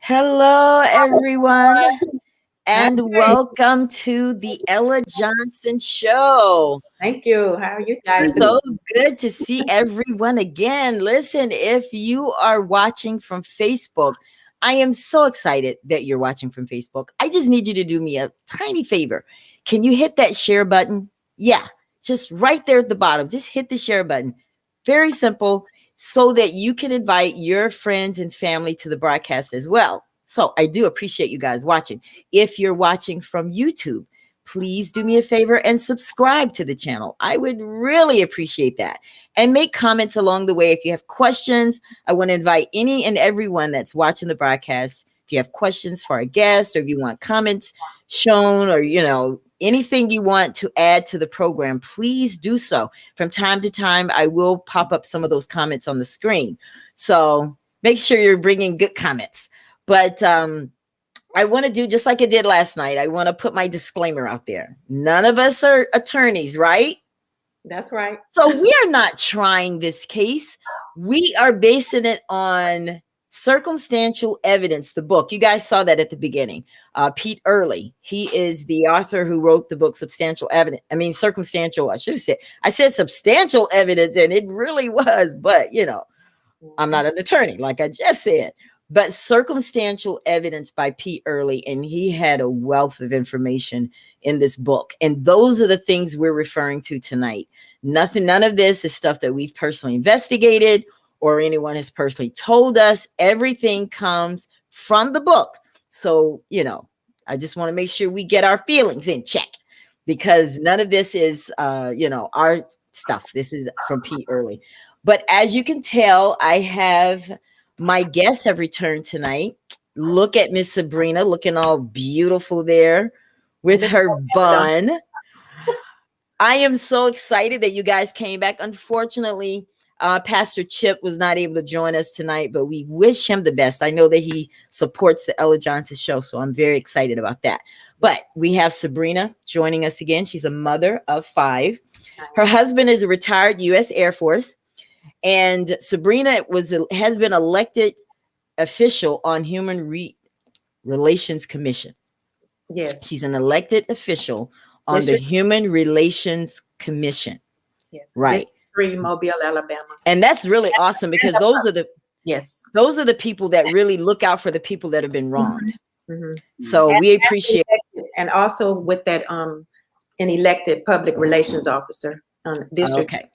Hello, everyone, and Hi. welcome to the Ella Johnson Show. Thank you. How are you guys Thank doing? So you. good to see everyone again. Listen, if you are watching from Facebook, I am so excited that you're watching from Facebook. I just need you to do me a tiny favor. Can you hit that share button? Yeah, just right there at the bottom. Just hit the share button. Very simple, so that you can invite your friends and family to the broadcast as well. So I do appreciate you guys watching. If you're watching from YouTube, please do me a favor and subscribe to the channel. I would really appreciate that. And make comments along the way. If you have questions, I want to invite any and everyone that's watching the broadcast. If you have questions for our guests, or if you want comments shown, or anything you want to add to the program, please do so. From time to time, I will pop up some of those comments on the screen. So make sure you're bringing good comments. But I want to do just like I did last night. I want to put my disclaimer out there. None of us are attorneys, right? That's right. So we are not trying this case. We are basing it on circumstantial evidence, the book. You guys saw that at the beginning. Pete Early, he is the author who wrote the book Substantial Evidence. Circumstantial, I should have said. I said substantial evidence, and it really was, but I'm not an attorney, like I just said. But Circumstantial Evidence by Pete Early, and he had a wealth of information in this book. And those are the things we're referring to tonight. None of this is stuff that we've personally investigated or anyone has personally told us. Everything comes from the book. So, I just want to make sure we get our feelings in check, because none of this is, our stuff. This is from Pete Early. But as you can tell, my guests have returned tonight. Look at Miss Sabrina, looking all beautiful there with her bun. I am so excited that you guys came back. Unfortunately, Pastor Chip was not able to join us tonight, but we wish him the best. I know that he supports the Ella Johnson Show, so I'm very excited about that. But we have Sabrina joining us again. She's a mother of 5. Her husband is a retired U.S. Air Force. And Sabrina has been elected official on Human Relations Commission. Yes. She's an elected official on the Human Relations Commission. Yes. Right. District 3, Mobile, Alabama. And that's really awesome, because those are the people that really look out for the people that have been wronged. Mm-hmm. So we appreciate it. And also with that, an elected public relations officer on district. Okay.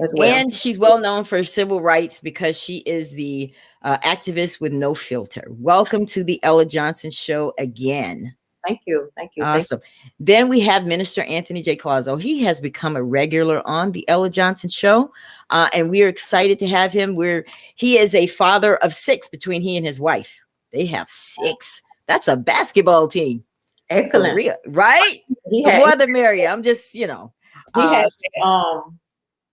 As well. And she's well known for civil rights, because she is the activist with no filter. Welcome to the Ella Johnson Show again. Thank you. Thank you. Awesome. Then we have Minister Anthony J. Clauso. He has become a regular on the Ella Johnson Show, and we are excited to have him. He is a father of 6 between he and his wife. They have 6. That's a basketball team. Excellent. Right? The more the merrier. I'm just,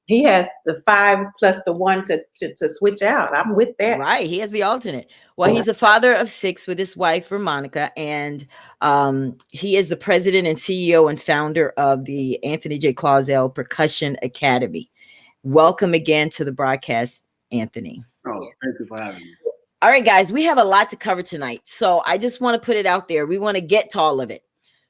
he has the 5 plus the 1 to switch out. I'm with that. Right. He has the alternate. Well, he's a father of 6 with his wife, Vermonica, and he is the president and CEO and founder of the Anthony J. Clauso Percussion Academy. Welcome again to the broadcast, Anthony. Oh, thank you for having me. All right, guys, we have a lot to cover tonight. So I just want to put it out there. We want to get to all of it.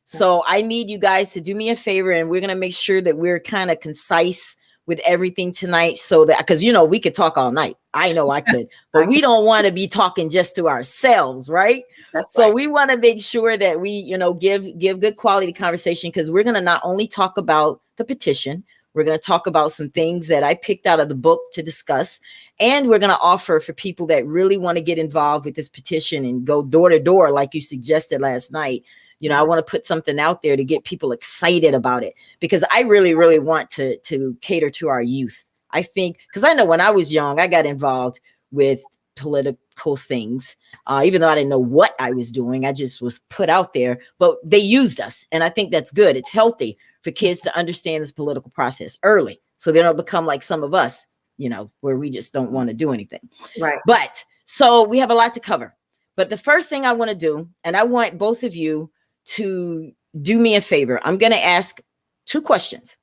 So I need you guys to do me a favor, and we're going to make sure that we're kind of concise with everything tonight, so that, because we could talk all night. I know I could, but we don't want to be talking just to ourselves, right? So we want to make sure that we, give good quality conversation, because we're going to not only talk about the petition, we're going to talk about some things that I picked out of the book to discuss, and we're going to offer for people that really want to get involved with this petition and go door to door, like you suggested last night. I want to put something out there to get people excited about it, because I really, really want to cater to our youth. I think, because I know when I was young, I got involved with political things, even though I didn't know what I was doing. I just was put out there, but they used us. And I think that's good. It's healthy for kids to understand this political process early, so they don't become like some of us, where we just don't want to do anything. Right. But so we have a lot to cover. But the first thing I want to do, and I want both of you to do me a favor. I'm going to ask 2 questions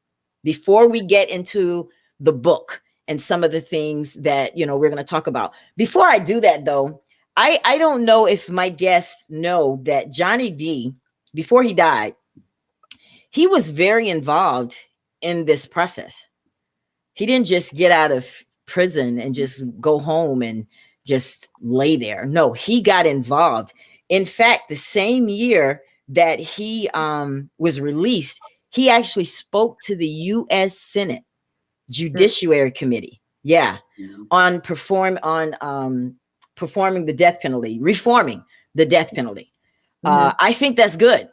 before we get into the book and some of the things that, we're going to talk about. Before I do that, though, I don't know if my guests know that Johnny D, before he died, he was very involved in this process. He didn't just get out of prison and just go home and just lay there. No, he got involved. In fact, the same year that he was released, he actually spoke to the U.S. Senate Judiciary Committee. Yeah, on performing the death penalty, reforming the death penalty. I think that's good.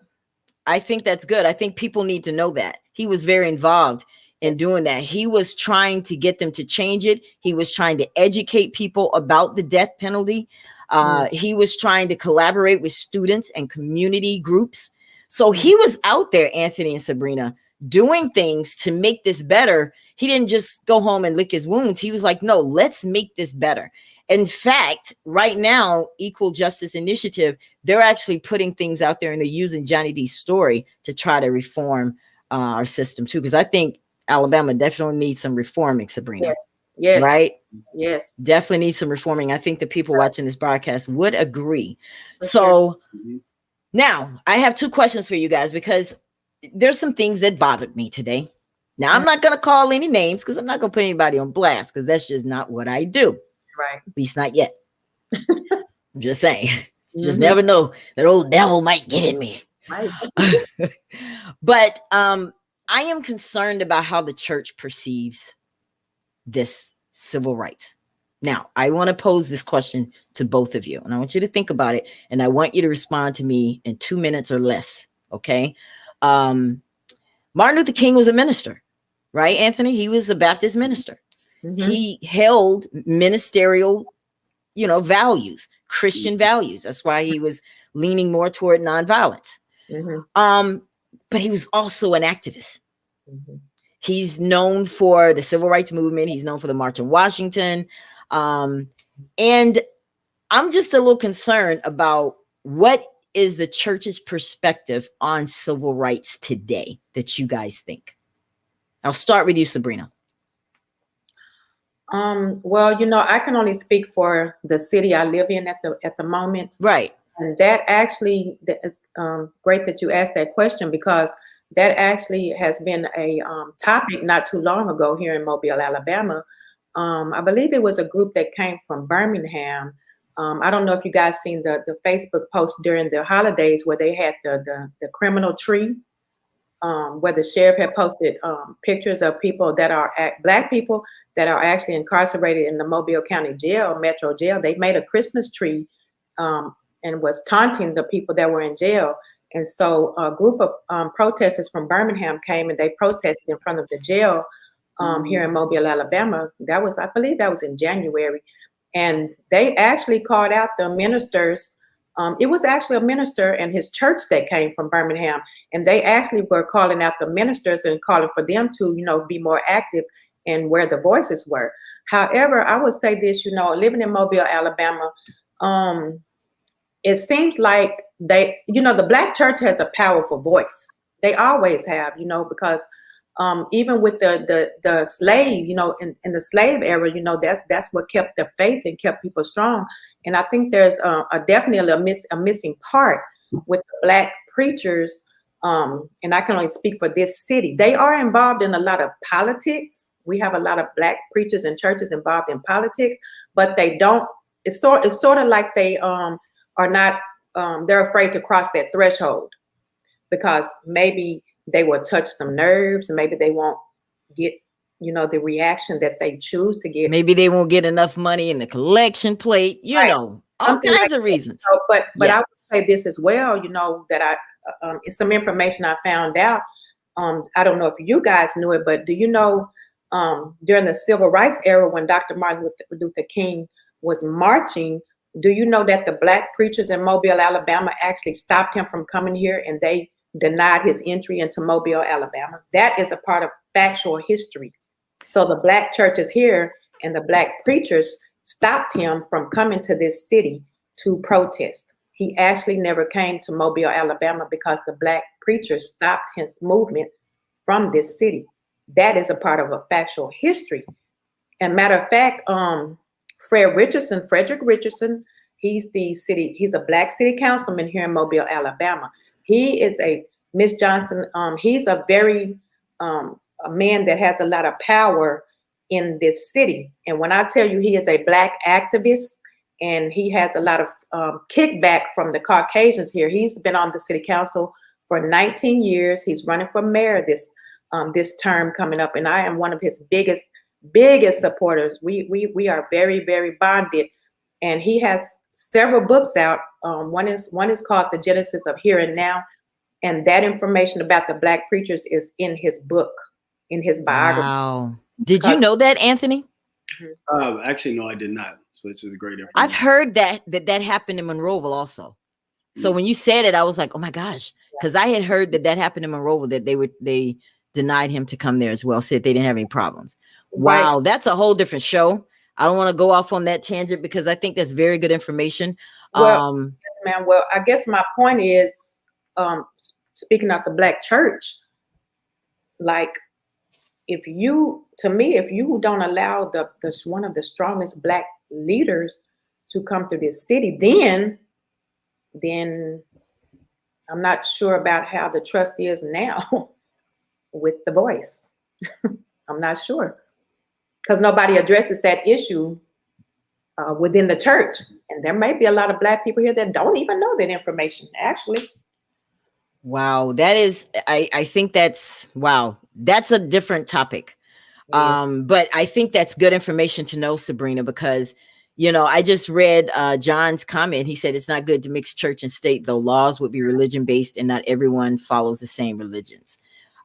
I think that's good. I think people need to know that he was very involved in doing that. He was trying to get them to change it. He was trying to educate people about the death penalty. He was trying to collaborate with students and community groups. So he was out there, Anthony and Sabrina, doing things to make this better. He didn't just go home and lick his wounds. He was like, no, let's make this better. In fact, right now, Equal Justice Initiative, they're actually putting things out there and they're using Johnny D's story to try to reform our system too. Because I think Alabama definitely needs some reforming, Sabrina. Yes. Yes. Right? Yes. Definitely needs some reforming. I think the people watching this broadcast would agree. For so now I have two questions for you guys because there's some things that bothered me today. Now, I'm not going to call any names because I'm not going to put anybody on blast because that's just not what I do. Right. At least not yet. I'm just saying. Just never know. That old devil might get in me. Right. But I am concerned about how the church perceives this civil rights. Now, I want to pose this question to both of you, and I want you to think about it, and I want you to respond to me in 2 minutes or less, okay? Martin Luther King was a minister, right, Anthony? He was a Baptist minister. He held ministerial, values, Christian values. That's why he was leaning more toward nonviolence. But he was also an activist. He's known for the civil rights movement. He's known for the March on Washington. And I'm just a little concerned about what is the church's perspective on civil rights today that you guys think. I'll start with you, Sabrina. Well, I can only speak for the city I live in at the moment. Right. And that actually is great that you asked that question because that actually has been a topic not too long ago here in Mobile, Alabama. I believe it was a group that came from Birmingham. I don't know if you guys seen the Facebook post during the holidays where they had the criminal tree, where the sheriff had posted pictures of people that are Black people that are actually incarcerated in the Mobile County Jail, Metro Jail. They made a Christmas tree and was taunting the people that were in jail. And so a group of protesters from Birmingham came and they protested in front of the jail here in Mobile, Alabama. I believe that was in January. And they actually called out the ministers. It was actually a minister and his church that came from Birmingham. And they actually were calling out the ministers and calling for them to, be more active and where the voices were. However, I would say this, living in Mobile, Alabama, it seems like the Black church has a powerful voice. They always have, because even with the slave, in the slave era, that's what kept the faith and kept people strong. And I think there's definitely a missing part with the Black preachers. And I can only speak for this city. They are involved in a lot of politics. We have a lot of Black preachers and churches involved in politics, but they don't. It's sort of like they are not. They're afraid to cross that threshold because maybe they will touch some nerves, and maybe they won't get, the reaction that they choose to get. Maybe they won't get enough money in the collection plate, all kinds of reasons. So, but I would say this as well, that it's some information I found out. I don't know if you guys knew it, but do you know during the civil rights era when Dr. Martin Luther King was marching, do you know that the Black preachers in Mobile, Alabama actually stopped him from coming here and they denied his entry into Mobile, Alabama? That is a part of factual history. So the Black churches here and the Black preachers stopped him from coming to this city to protest. He actually never came to Mobile, Alabama because the Black preachers stopped his movement from this city. That is a part of a factual history. And matter of fact, Frederick Richardson, He's a black city councilman here in Mobile, Alabama. He is Miss Johnson, he's a very a man that has a lot of power in this city. And when I tell you he is a black activist and he has a lot of kickback from the Caucasians here. He's been on the city council for 19 years. He's running for mayor this term coming up, and I am one of his biggest supporters. We are very, very bonded, and he has several books out. One is called The Genesis of Here and Now, and that information about the black preachers is in his book, in his biography. Wow. Did you know that, Anthony? Actually, no, I did not. So this is a great information. I've heard that happened in Monroeville also. So when you said it, I was like, oh my gosh, because I had heard that happened in Monroeville, that they denied him to come there as well, said they didn't have any problems. Wow, right. That's a whole different show. I don't want to go off on that tangent because I think that's very good information. Well, yes, ma'am. Well, I guess my point is, speaking of the black church, like, if you don't allow one of the strongest black leaders to come through this city, then I'm not sure about how the trust is now with the voice. I'm not sure, because nobody addresses that issue within the church. And there may be a lot of black people here that don't even know that information, actually. Wow, that is, I think that's, wow, that's a different topic. Yeah. But I think that's good information to know, Sabrina, because, you know, I just read John's comment. He said it's not good to mix church and state, though laws would be religion based and not everyone follows the same religions.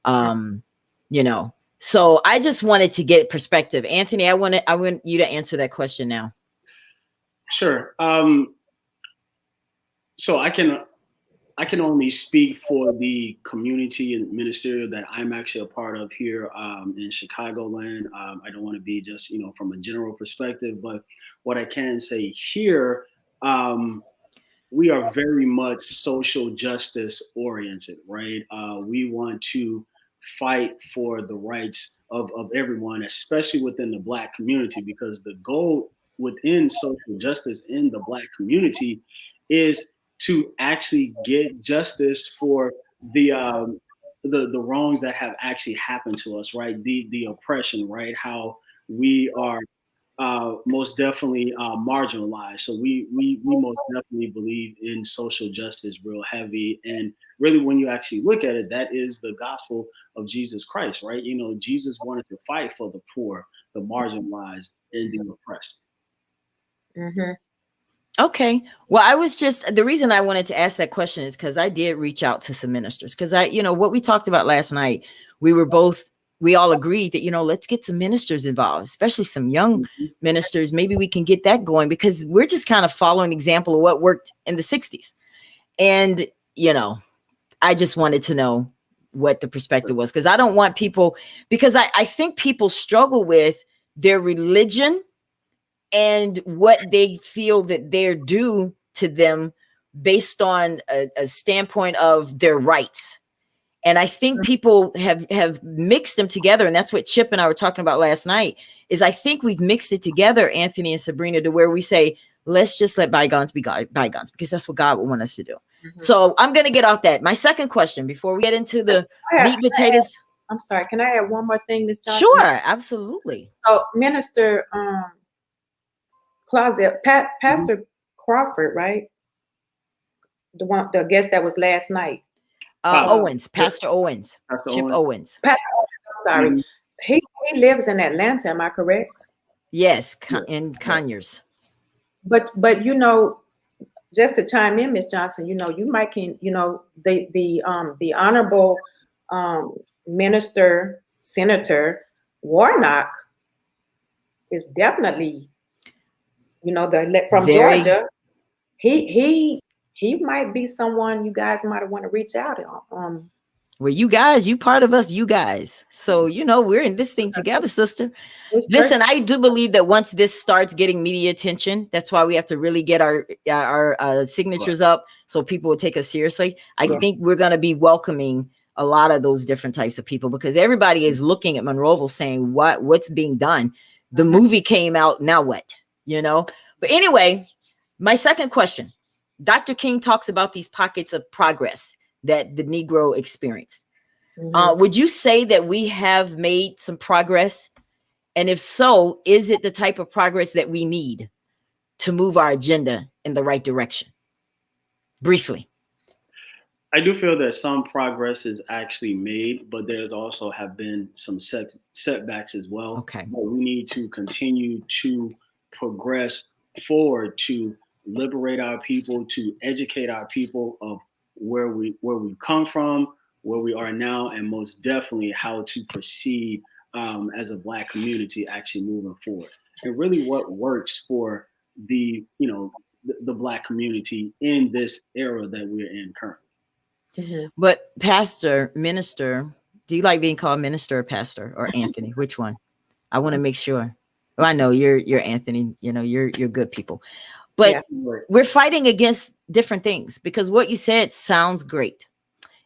You know, so I just wanted to get perspective. Anthony, I want you to answer that question now. Sure. So I can only speak for the community and ministerial that I'm actually a part of here in Chicagoland. I don't want to be just, you know, from a general perspective, but what I can say here, we are very much social justice oriented, right? We want to fight for the rights of everyone, especially within the Black community, because the goal within social justice in the Black community is to actually get justice for the wrongs that have actually happened to us, right? The oppression, right? How we are most definitely marginalized. So we most definitely believe in social justice real heavy. And really, when you actually look at it, that is the gospel of Jesus Christ, right? You know, Jesus wanted to fight for the poor, the marginalized, and the oppressed. Mm-hmm. Okay. Well, the reason I wanted to ask that question is because I did reach out to some ministers, because what we talked about last night, we all agreed that, let's get some ministers involved, especially some young ministers. Maybe we can get that going, because we're just kind of following an example of what worked in the 60s. And, I just wanted to know what the perspective was, because I don't want people, because I think people struggle with their religion and what they feel that they're due to them based on a standpoint of their rights. And I think people have mixed them together. And that's what Chip and I were talking about last night, is I think we've mixed it together, Anthony and Sabrina, to where we say, let's just let bygones be bygones, because that's what God would want us to do. Mm-hmm. So I'm going to get off that. My second question, before we get into the meat and potatoes. I'm sorry. Can I add one more thing, Ms. Johnson? Sure, absolutely. So Minister Pastor Crawford, right? The guest that was last night. Pastor Owens. Chip Owens. Pastor Owens, I'm sorry. Mm-hmm. He lives in Atlanta, am I correct? Yes, in Conyers. But just to chime in, Ms. Johnson, you might the honorable minister, Senator Warnock is definitely from Georgia. He might be someone you guys might want to reach out on. Well, you part of us, you guys. So, we're in this thing together, sister. Listen, I do believe that once this starts getting media attention, that's why we have to really get our signatures up so people will take us seriously. I think we're going to be welcoming a lot of those different types of people, because everybody is looking at Monroeville saying, what's being done? The movie came out, now what? But anyway, My second question, Dr. King talks about these pockets of progress that the Negro experienced. Would you say that we have made some progress? And if so, is it the type of progress that we need to move our agenda in the right direction? Briefly. I do feel that some progress is actually made, but there's also have been some setbacks as well. Okay. But we need to continue to progress forward to liberate our people, to educate our people of where we've come from, where we are now, and most definitely how to proceed as a Black community actually moving forward. And really what works for the Black community in this era that we're in currently. But pastor, minister, do you like being called minister or pastor or Anthony? Which one? I want to make sure. Well, I know you're Anthony, you're good people, but we're fighting against different things, because what you said sounds great.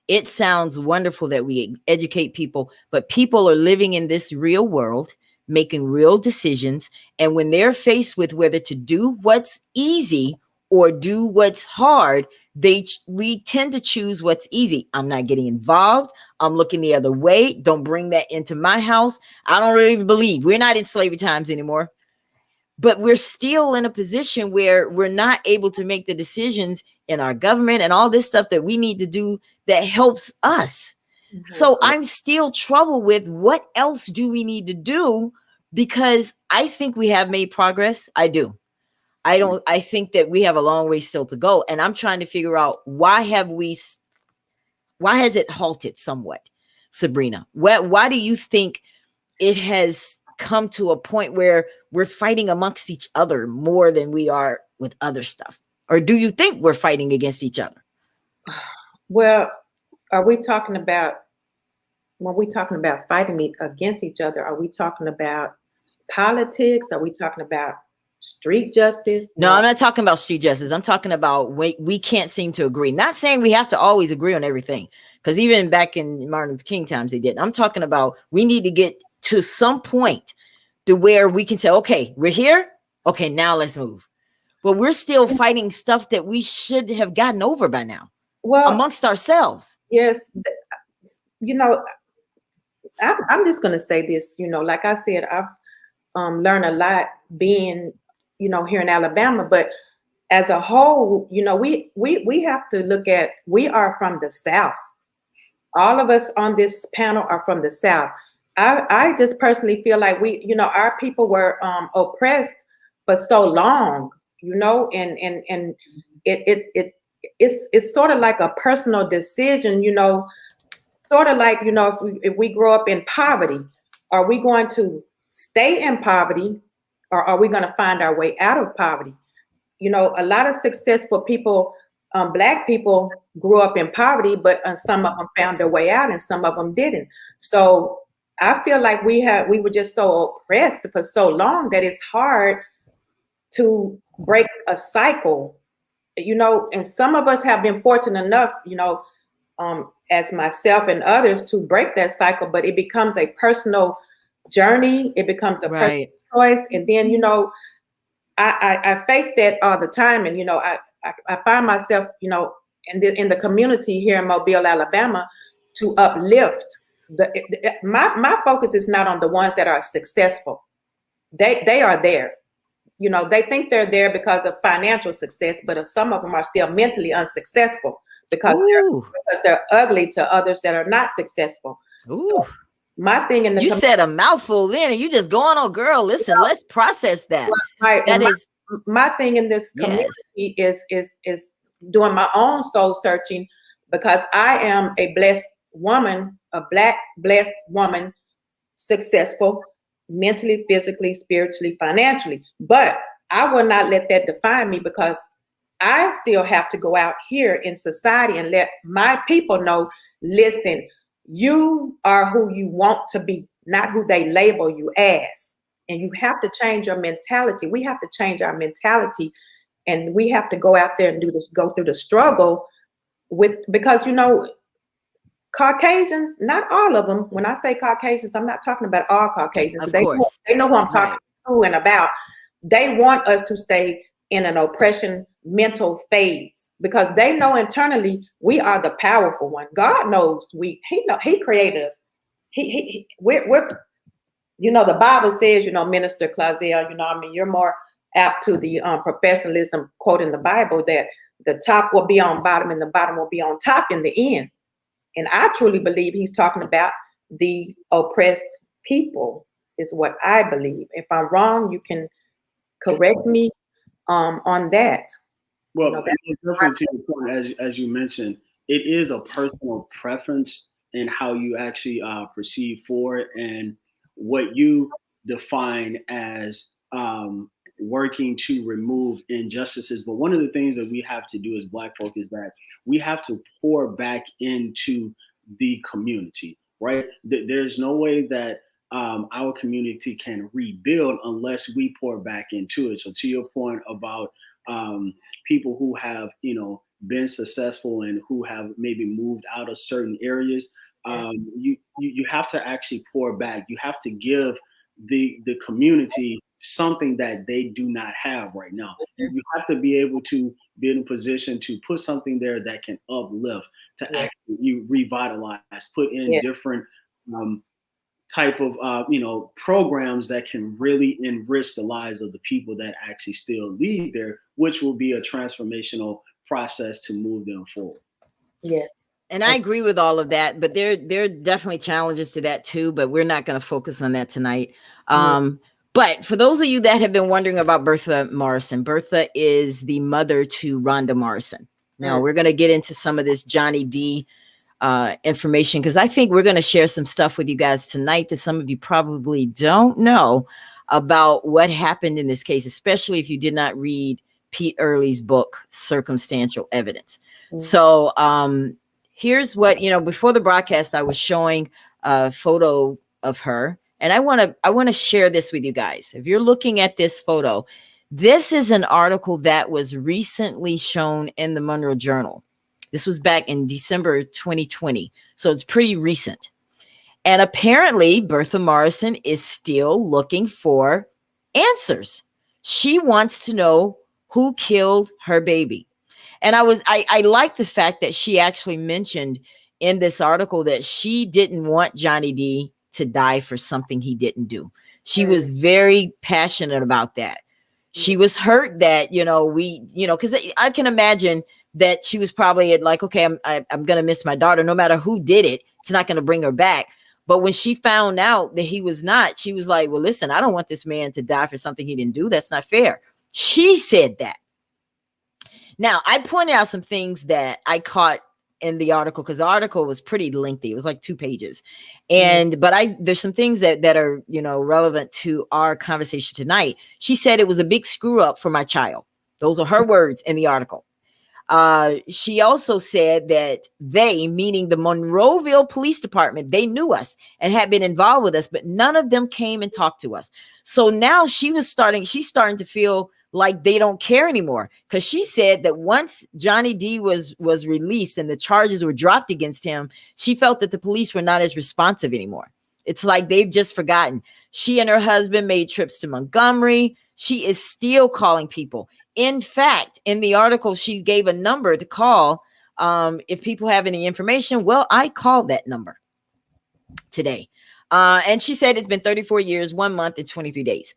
It sounds wonderful that we educate people, but people are living in this real world, making real decisions. And when they're faced with whether to do what's easy or do what's hard, we tend to choose what's easy. I'm not getting involved. I'm looking the other way. Don't bring that into my house. I don't really believe we're not in slavery times anymore, but we're still in a position where we're not able to make the decisions in our government and all this stuff that we need to do that helps us. So I'm still troubled with what else do we need to do, because I think we have made progress. I do. I think that we have a long way still to go. And I'm trying to figure out why has it halted somewhat, Sabrina? Why do you think it has come to a point where we're fighting amongst each other more than we are with other stuff? Or do you think we're fighting against each other? Well, when we talking about fighting against each other, are we talking about politics? Are we talking about street justice? No, I'm not talking about street justice. I'm talking about we can't seem to agree. Not saying we have to always agree on everything, because even back in Martin Luther King times they did. I'm talking about we need to get to some point to where we can say, okay, we're here. Okay, now let's move. But we're still fighting stuff that we should have gotten over by now. Well, amongst ourselves. Yes. I'm just going to say this, like I said, I've learned a lot being, here in Alabama, but as a whole, we have to look at, we are from the South. All of us on this panel are from the South. I just personally feel like our people were oppressed for so long, and it's sort of like a personal decision, sort of like, if we grow up in poverty, are we going to stay in poverty, or are we going to find our way out of poverty? A lot of successful people, Black people, grew up in poverty, but some of them found their way out and some of them didn't. So I feel like we were just so oppressed for so long that it's hard to break a cycle, and some of us have been fortunate enough, as myself and others, to break that cycle, but it becomes a personal journey. It becomes a personal choice. And then, I face that all the time. And, I find myself, in the community here in Mobile, Alabama, to uplift. My focus is not on the ones that are successful. They are there. They think they're there because of financial success, but some of them are still mentally unsuccessful because they're ugly to others that are not successful. So my thing in the said a mouthful then, and you just going on, girl. Listen, let's process that. Right. That is my thing in this community is doing my own soul searching, because I am a blessed woman, a Black blessed woman, successful mentally, physically, spiritually, financially. But I will not let that define me, because I still have to go out here in society and let my people know, listen, you are who you want to be, not who they label you as. And you have to change your mentality. We have to change our mentality, and we have to go out there and go through the struggle because Caucasians, not all of them. When I say Caucasians, I'm not talking about all Caucasians. They know who I'm talking to and about. They want us to stay in an oppression mental phase, because they know internally we are the powerful one. God knows he created us. We're the Bible says, Minister Clausia, you're more apt to the professionalism quoting the Bible, that the top will be on bottom and the bottom will be on top in the end. And I truly believe he's talking about the oppressed people, is what I believe. If I'm wrong, you can correct me on that. Well, definitely to your point, as you mentioned, it is a personal preference in how you actually perceive for it and what you define as working to remove injustices. But one of the things that we have to do as Black folk is that we have to pour back into the community, right? There's no way that our community can rebuild unless we pour back into it. So to your point about people who have, been successful and who have maybe moved out of certain areas, you have to actually pour back. You have to give the community something that they do not have right now. You have to be able to be in a position to put something there that can uplift, to actually revitalize, put in different type of programs that can really enrich the lives of the people that actually still live there, which will be a transformational process to move them forward. Yes. And I agree with all of that, but there are definitely challenges to that too, but we're not going to focus on that tonight. But for those of you that have been wondering about Bertha Morrison, Bertha is the mother to Rhonda Morrison. Now we're going to get into some of this Johnny D information, because I think we're going to share some stuff with you guys tonight that some of you probably don't know about what happened in this case, especially if you did not read Pete Early's book, Circumstantial Evidence. So here's what, before the broadcast, I was showing a photo of her, and I want to share this with you guys. If you're looking at this photo, this is an article that was recently shown in the Monroe Journal. This was back in December 2020. So it's pretty recent. And apparently Bertha Morrison is still looking for answers. She wants to know who killed her baby. And I like the fact that she actually mentioned in this article that she didn't want Johnny D to die for something he didn't do. She was very passionate about that. She was hurt that, because I can imagine that she was probably like, okay, I'm going to miss my daughter. No matter who did it, it's not going to bring her back. But when she found out that he was not, she was like, well, listen, I don't want this man to die for something he didn't do. That's not fair. She said that. Now, I pointed out some things that I caught in the article, because the article was pretty lengthy. It was like 2 pages. But there's some things that are, relevant to our conversation tonight. She said it was a big screw up for my child. Those are her words in the article. She also said that they, meaning the Monroeville Police Department, they knew us and had been involved with us, but none of them came and talked to us. So now she's starting to feel like they don't care anymore, because she said that once Johnny D was released and the charges were dropped against him, she felt that the police were not as responsive anymore. It's like they've just forgotten. She and her husband made trips to Montgomery. She is still calling people. In fact, in the article, she gave a number to call if people have any information. Well, I called that number today. And she said it's been 34 years, 1 month, and 23 days.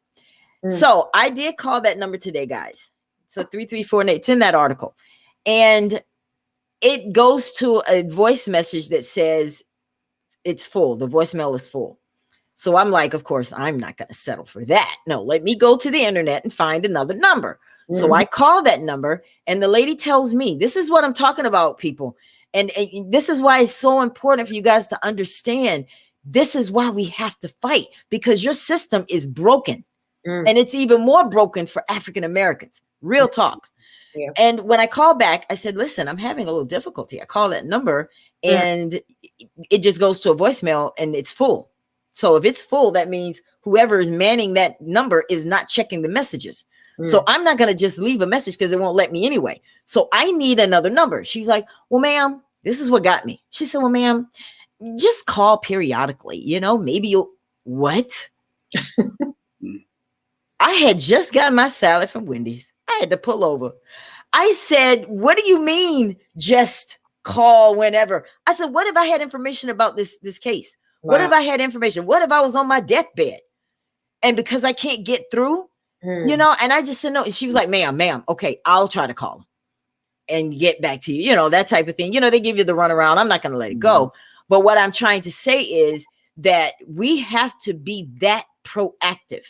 So I did call that number today, guys. So 3348. It's in that article. And it goes to a voice message that says it's full. The voicemail is full. So I'm like, of course, I'm not going to settle for that. No, let me go to the internet and find another number. So I call that number, and the lady tells me, this is what I'm talking about, people. And this is why it's so important for you guys to understand. This is why we have to fight, because your system is broken. And it's even more broken for African Americans. Real talk. Yeah. And when I called back, I said, listen, I'm having a little difficulty. I call that number and it just goes to a voicemail and it's full. So if it's full, that means whoever is manning that number is not checking the messages. So I'm not going to just leave a message because it won't let me anyway. So I need another number. She's like, well, ma'am, this is what got me. She said, well, ma'am, just call periodically. Maybe you'll, what? I had just gotten my salad from Wendy's. I had to pull over. I said, what do you mean just call whenever? I said, what if I had information about this case? Wow. What if I had information? What if I was on my deathbed? And because I can't get through, you know, and I just said no. And she was like, ma'am, okay, I'll try to call and get back to you, you know, that type of thing. You know, they give you the runaround. I'm not going to let it go. But what I'm trying to say is that we have to be that proactive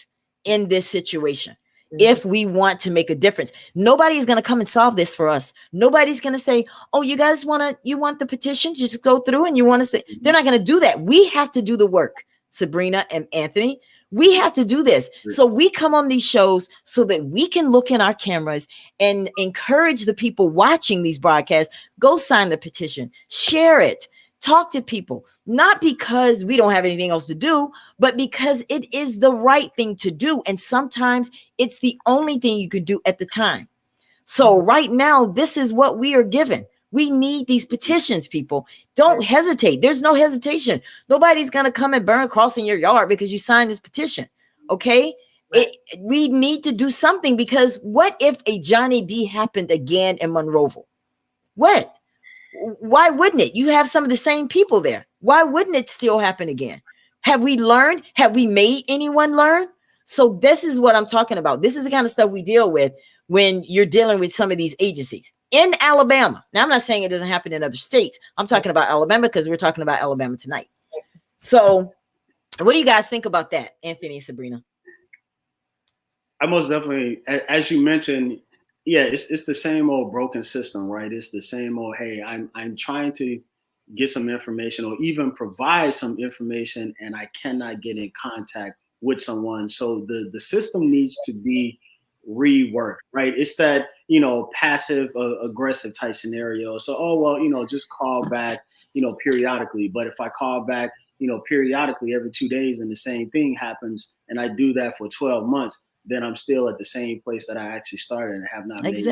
in this situation. If we want to make a difference, nobody is going to come and solve this for us. Nobody's going to say, oh, you want the petition, just go through and you want to say, they're not going to do that. We have to do the work, Sabrina and Anthony. We have to do this. So we come on these shows so that we can look in our cameras and encourage the people watching these broadcasts, go sign the petition, share it, talk to people, not because we don't have anything else to do, but because it is the right thing to do. And sometimes it's the only thing you can do at the time. So right now, this is what we are given. We need these petitions, people. Don't hesitate. There's no hesitation. Nobody's going to come and burn a cross in your yard because you signed this petition. Okay. We need to do something, because what if a Johnny D happened again in Monroeville? What? Why wouldn't it? You have some of the same people there. Why wouldn't it still happen again? Have we learned? Have we made anyone learn? So this is what I'm talking about. This is the kind of stuff we deal with when you're dealing with some of these agencies in Alabama. Now, I'm not saying it doesn't happen in other states. I'm talking about Alabama because we're talking about Alabama tonight. So what do you guys think about that, Anthony and Sabrina? I most definitely, as you mentioned, yeah, it's the same old broken system, right? It's the same old, hey, I'm trying to get some information or even provide some information, and I cannot get in contact with someone. So the system needs to be reworked, right? It's that, you know, passive aggressive type scenario. So, oh, well, you know, just call back, you know, periodically. But if I call back, you know, periodically every 2 days and the same thing happens, and I do that for 12 months, then I'm still at the same place that I actually started and have not made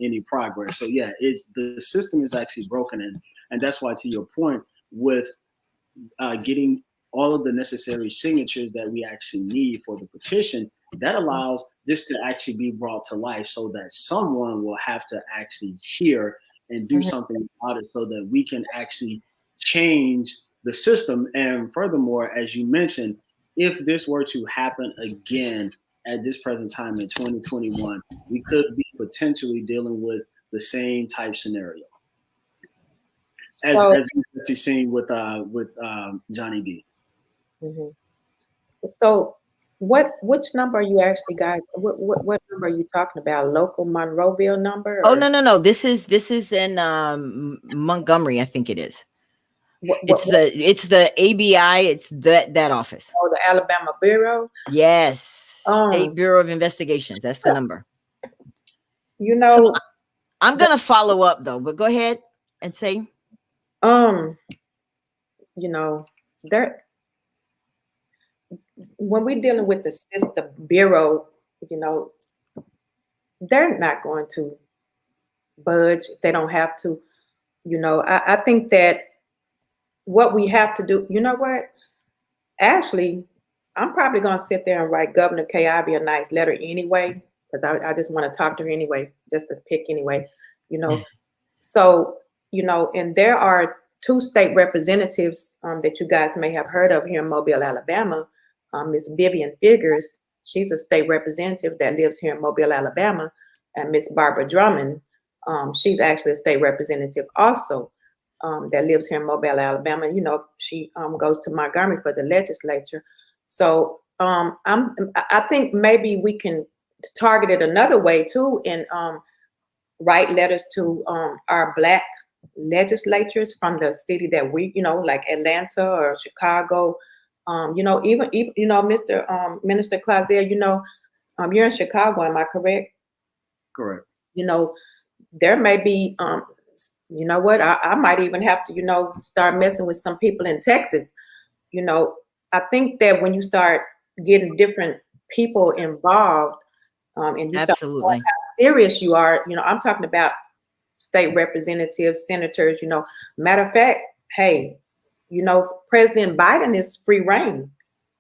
any progress. So yeah, the system is actually broken, and that's why, to your point, with getting all of the necessary signatures that we actually need for the petition, that allows this to actually be brought to life, so that someone will have to actually hear and do something about it, so that we can actually change the system. And furthermore, as you mentioned, if this were to happen again at this present time in 2021, we could be potentially dealing with the same type scenario as you've seen with Johnny D. So which number are you actually, guys? What number are you talking about? Local Monroeville number? Or? Oh, no. This is in Montgomery, I think it is. It's the ABI. It's that office. Oh, the Alabama Bureau. Yes. State Bureau of Investigations. That's the number. You know, so I'm gonna follow up though, but go ahead and say. You know, when we're dealing with the Bureau, you know, they're not going to budge if they don't have to. You know, I think that what we have to do, you know what? Actually, I'm probably going to sit there and write Governor Kay Ivey a nice letter anyway, because I just want to talk to her anyway, just to pick anyway, you know. So, you know, and there are 2 state representatives that you guys may have heard of here in Mobile, Alabama. Miss Vivian Figures, she's a state representative that lives here in Mobile, Alabama. And Miss Barbara Drummond, she's actually a state representative also that lives here in Mobile, Alabama. You know, she goes to Montgomery for the legislature. So I think maybe we can target it another way too, and write letters to our Black legislatures from the city that we, you know, like Atlanta or Chicago. You know, even you know, Minister Clauser, you know, you're in Chicago, am I correct? Correct. You know, there may be, you know what, I might even have to, you know, start messing with some people in Texas. You know, I think that when you start getting different people involved, and you start knowing how serious you are, you know, I'm talking about state representatives, senators, you know, matter of fact, hey, you know, President Biden is free reign.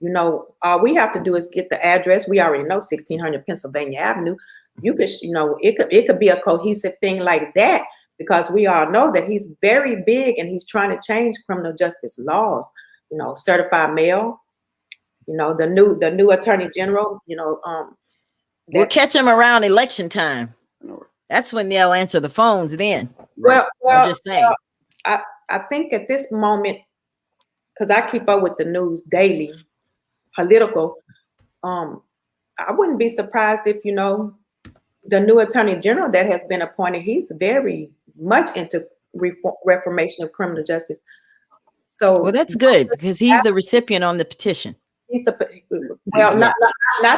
You know, all we have to do is get the address. We already know 1600 Pennsylvania Avenue. you could, it could be a cohesive thing like that, because we all know that he's very big and he's trying to change criminal justice laws. Certified mail. The new attorney general. We'll catch him around election time. That's when they'll answer the phones. Then, well, I'm just saying. I think at this moment, because I keep up with the news daily, political. I wouldn't be surprised if the new attorney general that has been appointed, he's very much into reformation of criminal justice. So, well, that's good, because he's the recipient on the petition. He's not the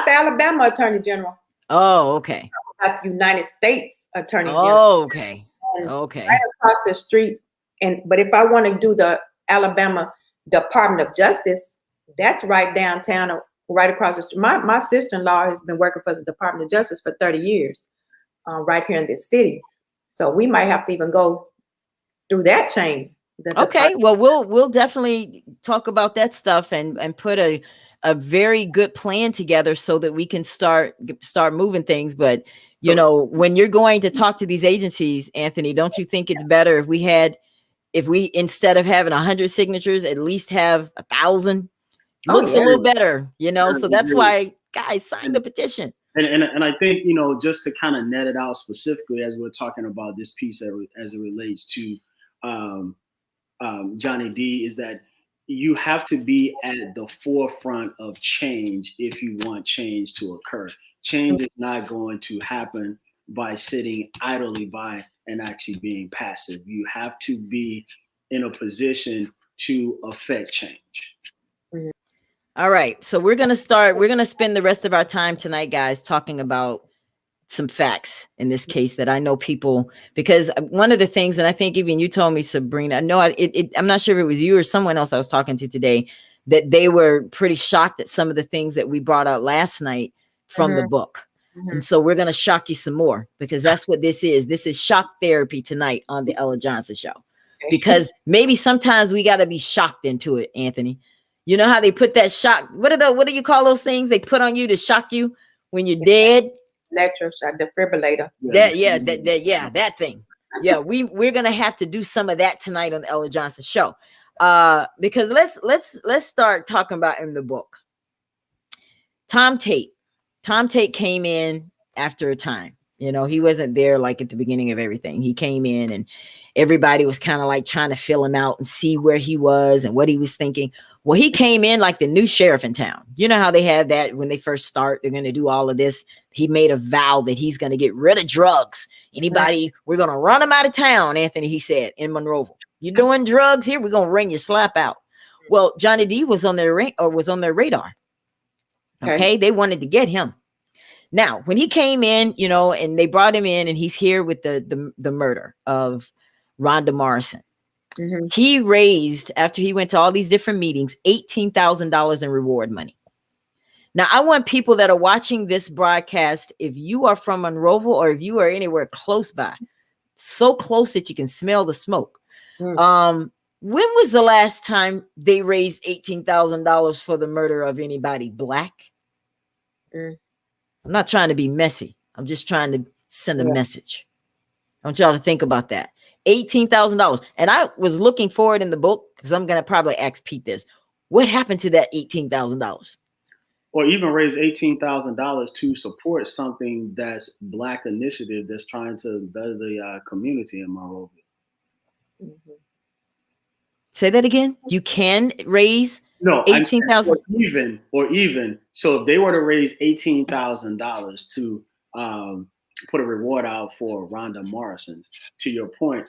Alabama attorney general. Oh, okay. Not the United States attorney general. Oh, okay. And okay. Right across the street, but if I want to do the Alabama Department of Justice, that's right downtown. Right across the street. My sister-in-law has been working for the Department of Justice for 30 years, right here in this city. So we might have to even go through that chain. Okay, well, we'll definitely talk about that stuff and put a very good plan together so that we can start moving things. But when you're going to talk to these agencies, Anthony, don't you think it's better if we instead of having 100 signatures, at least have 1,000? Looks a little better, so that's why, guys, sign the petition. And I think, just to kind of net it out specifically, as we're talking about this piece as it relates to Johnny D, is that you have to be at the forefront of change if you want change to occur. Change is not going to happen by sitting idly by and actually being passive. You have to be in a position to affect change. Mm-hmm. All right. So we're going to spend the rest of our time tonight, guys, talking about some facts in this case that I know people, because one of the things, and I think even you told me, Sabrina, no, I'm not sure if it was you or someone else I was talking to today, that they were pretty shocked at some of the things that we brought out last night from the book. And so we're going to shock you some more, because that's what this is. This is shock therapy tonight on the Ella Johnson Show, because maybe sometimes we got to be shocked into it, Anthony. You know how they put that shock? What do you call those things they put on you to shock you when you're dead? Electroshock, defibrillator. That thing. Yeah, we're gonna have to do some of that tonight on the Ella Johnson Show. Because let's start talking about in the book. Tom Tate came in after a time. He wasn't there like at the beginning of everything. He came in and everybody was kind of like trying to fill him out and see where he was and what he was thinking. Well, he came in like the new sheriff in town. You know how they have that when they first start, they're going to do all of this. He made a vow that he's going to get rid of drugs. Anybody, we're going to run them out of town, Anthony, he said, in Monroeville. You're doing drugs here, we're going to ring your slap out. Well, Johnny D was on their radar. Okay. They wanted to get him. Now, when he came in, and they brought him in, and he's here with the murder of Rhonda Morrison. Mm-hmm. He raised, after he went to all these different meetings, $18,000 in reward money. Now, I want people that are watching this broadcast, if you are from Monroeville or if you are anywhere close by, so close that you can smell the smoke. Mm. When was the last time they raised $18,000 for the murder of anybody black? Mm. I'm not trying to be messy. I'm just trying to send a message. I want y'all to think about that. $18,000. And I was looking for it in the book, because I'm going to probably ask Pete this. What happened to that $18,000? Or even raise $18,000 to support something that's Black initiative that's trying to better the community in Monroeville. Mm-hmm. Say that again. You can raise $18,000. Or even. So if they were to raise $18,000 to put a reward out for Rhonda Morrison, to your point,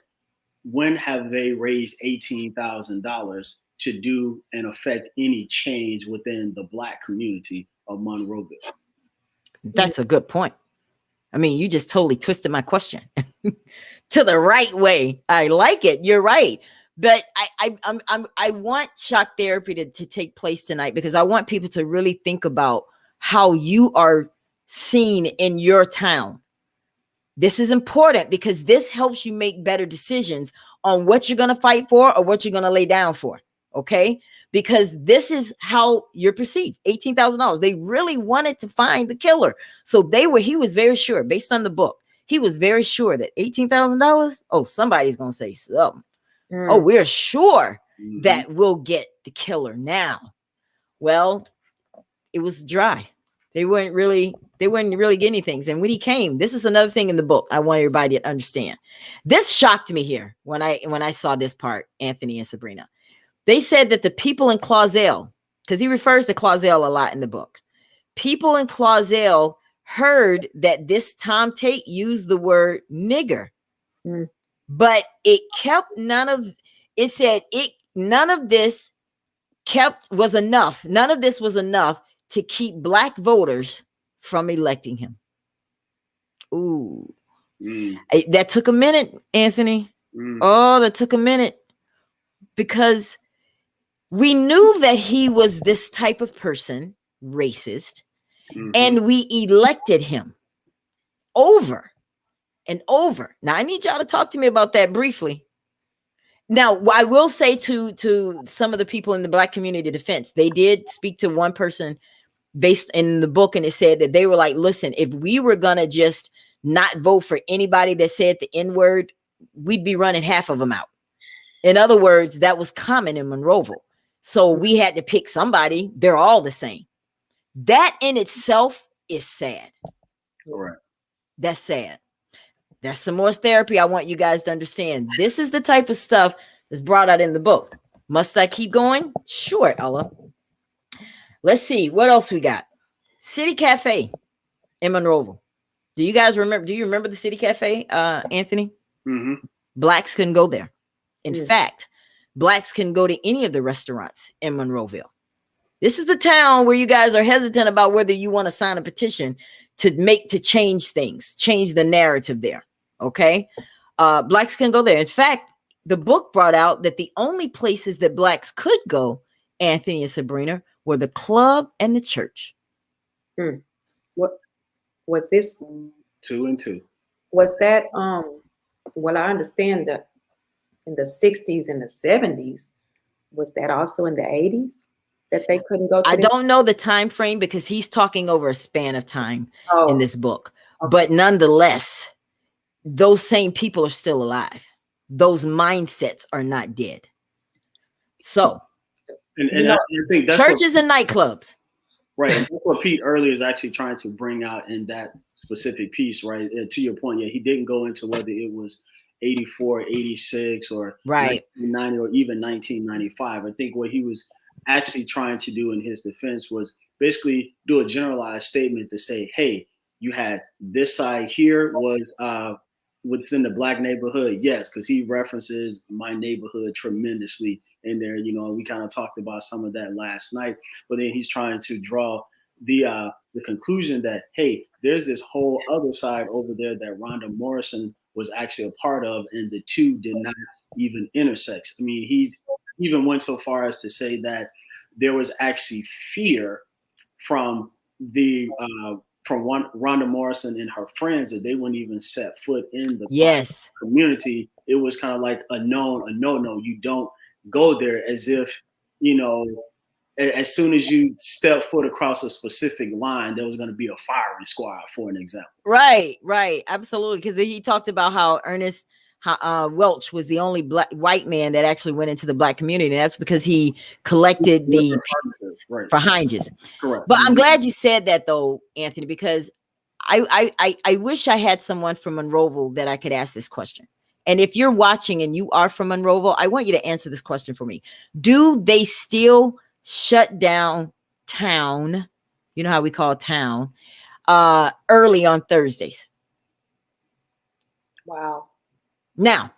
when have they raised $18,000 to do and affect any change within the Black community of Monroeville? That's a good point. I mean, you just totally twisted my question to the right way. I like it. You're right. But I want shock therapy to take place tonight, because I want people to really think about how you are seen in your town. This is important, because this helps you make better decisions on what you're going to fight for or what you're going to lay down for. Okay, because this is how you're perceived. $18,000. They really wanted to find the killer. So he was very sure, based on the book, he was very sure that $18,000. Oh, somebody's going to say something. Oh, we're sure that we'll get the killer now. Well, it was dry. They weren't really getting things. And when he came, this is another thing in the book I want everybody to understand. This shocked me here when I saw this part, Anthony and Sabrina. They said that the people in Clausel, because he refers to Clausel a lot in the book, people in Clausel heard that this Tom Tate used the word nigger, but it kept none of this was enough. None of this was enough to keep black voters from electing him. Ooh, that took a minute, Anthony. Oh, that took a minute, because we knew that he was this type of person, racist, and we elected him over and over. Now, I need y'all to talk to me about that briefly. Now, I will say to some of the people in the black community defense, they did speak to one person based in the book, and it said that they were like, listen, if we were going to just not vote for anybody that said the N-word, we'd be running half of them out. In other words, that was common in Monroeville. So we had to pick somebody. They're all the same. That in itself is sad. Correct. That's sad. That's some more therapy I want you guys to understand. This is the type of stuff that's brought out in the book. Must I keep going? Sure, Ella. Let's see. What else we got? City Cafe in Monroeville. Do you guys remember? Do you remember the City Cafe, Anthony? Blacks couldn't go there. In fact, Blacks can go to any of the restaurants in Monroeville. This is the town where you guys are hesitant about whether you want to sign a petition to change things, change the narrative there. Okay. Blacks can go there. In fact, the book brought out that the only places that Blacks could go, Anthony and Sabrina, were the club and the church. What was this? 2 and 2. Was that, well, I understand that in the 60s and the 70s, was that also in the 80s that they couldn't go to? I don't know the time frame because he's talking over a span of time in this book. Okay. But nonetheless, those same people are still alive. Those mindsets are not dead. So, and I think that's churches and nightclubs. Right. And that's what Pete earlier is actually trying to bring out in that specific piece, right? And to your point, he didn't go into whether it was 84, 86, or 1990, or even 1995. I think what he was actually trying to do in his defense was basically do a generalized statement to say, hey, you had this side here was what's in the black neighborhood. Yes, because he references my neighborhood tremendously in there. You know, we kind of talked about some of that last night, but then he's trying to draw the conclusion that, hey, there's this whole other side over there that Rhonda Morrison was actually a part of, and the two did not even intersect. I mean, he's even went so far as to say that there was actually fear from Rhonda Morrison and her friends that they wouldn't even set foot in the community. It was kind of like a no, you don't go there, as if, you know, as soon as you step foot across a specific line, there was going to be a firing squad, for an example. Right, absolutely. Because he talked about how Ernest Welch was the only white man that actually went into the black community. And that's because he collected for Hinges. Correct. But I'm glad you said that, though, Anthony, because I wish I had someone from Monroeville that I could ask this question. And if you're watching and you are from Monroeville, I want you to answer this question for me. Do they still shut down town? You know how we call town early on Thursdays? Wow. Now,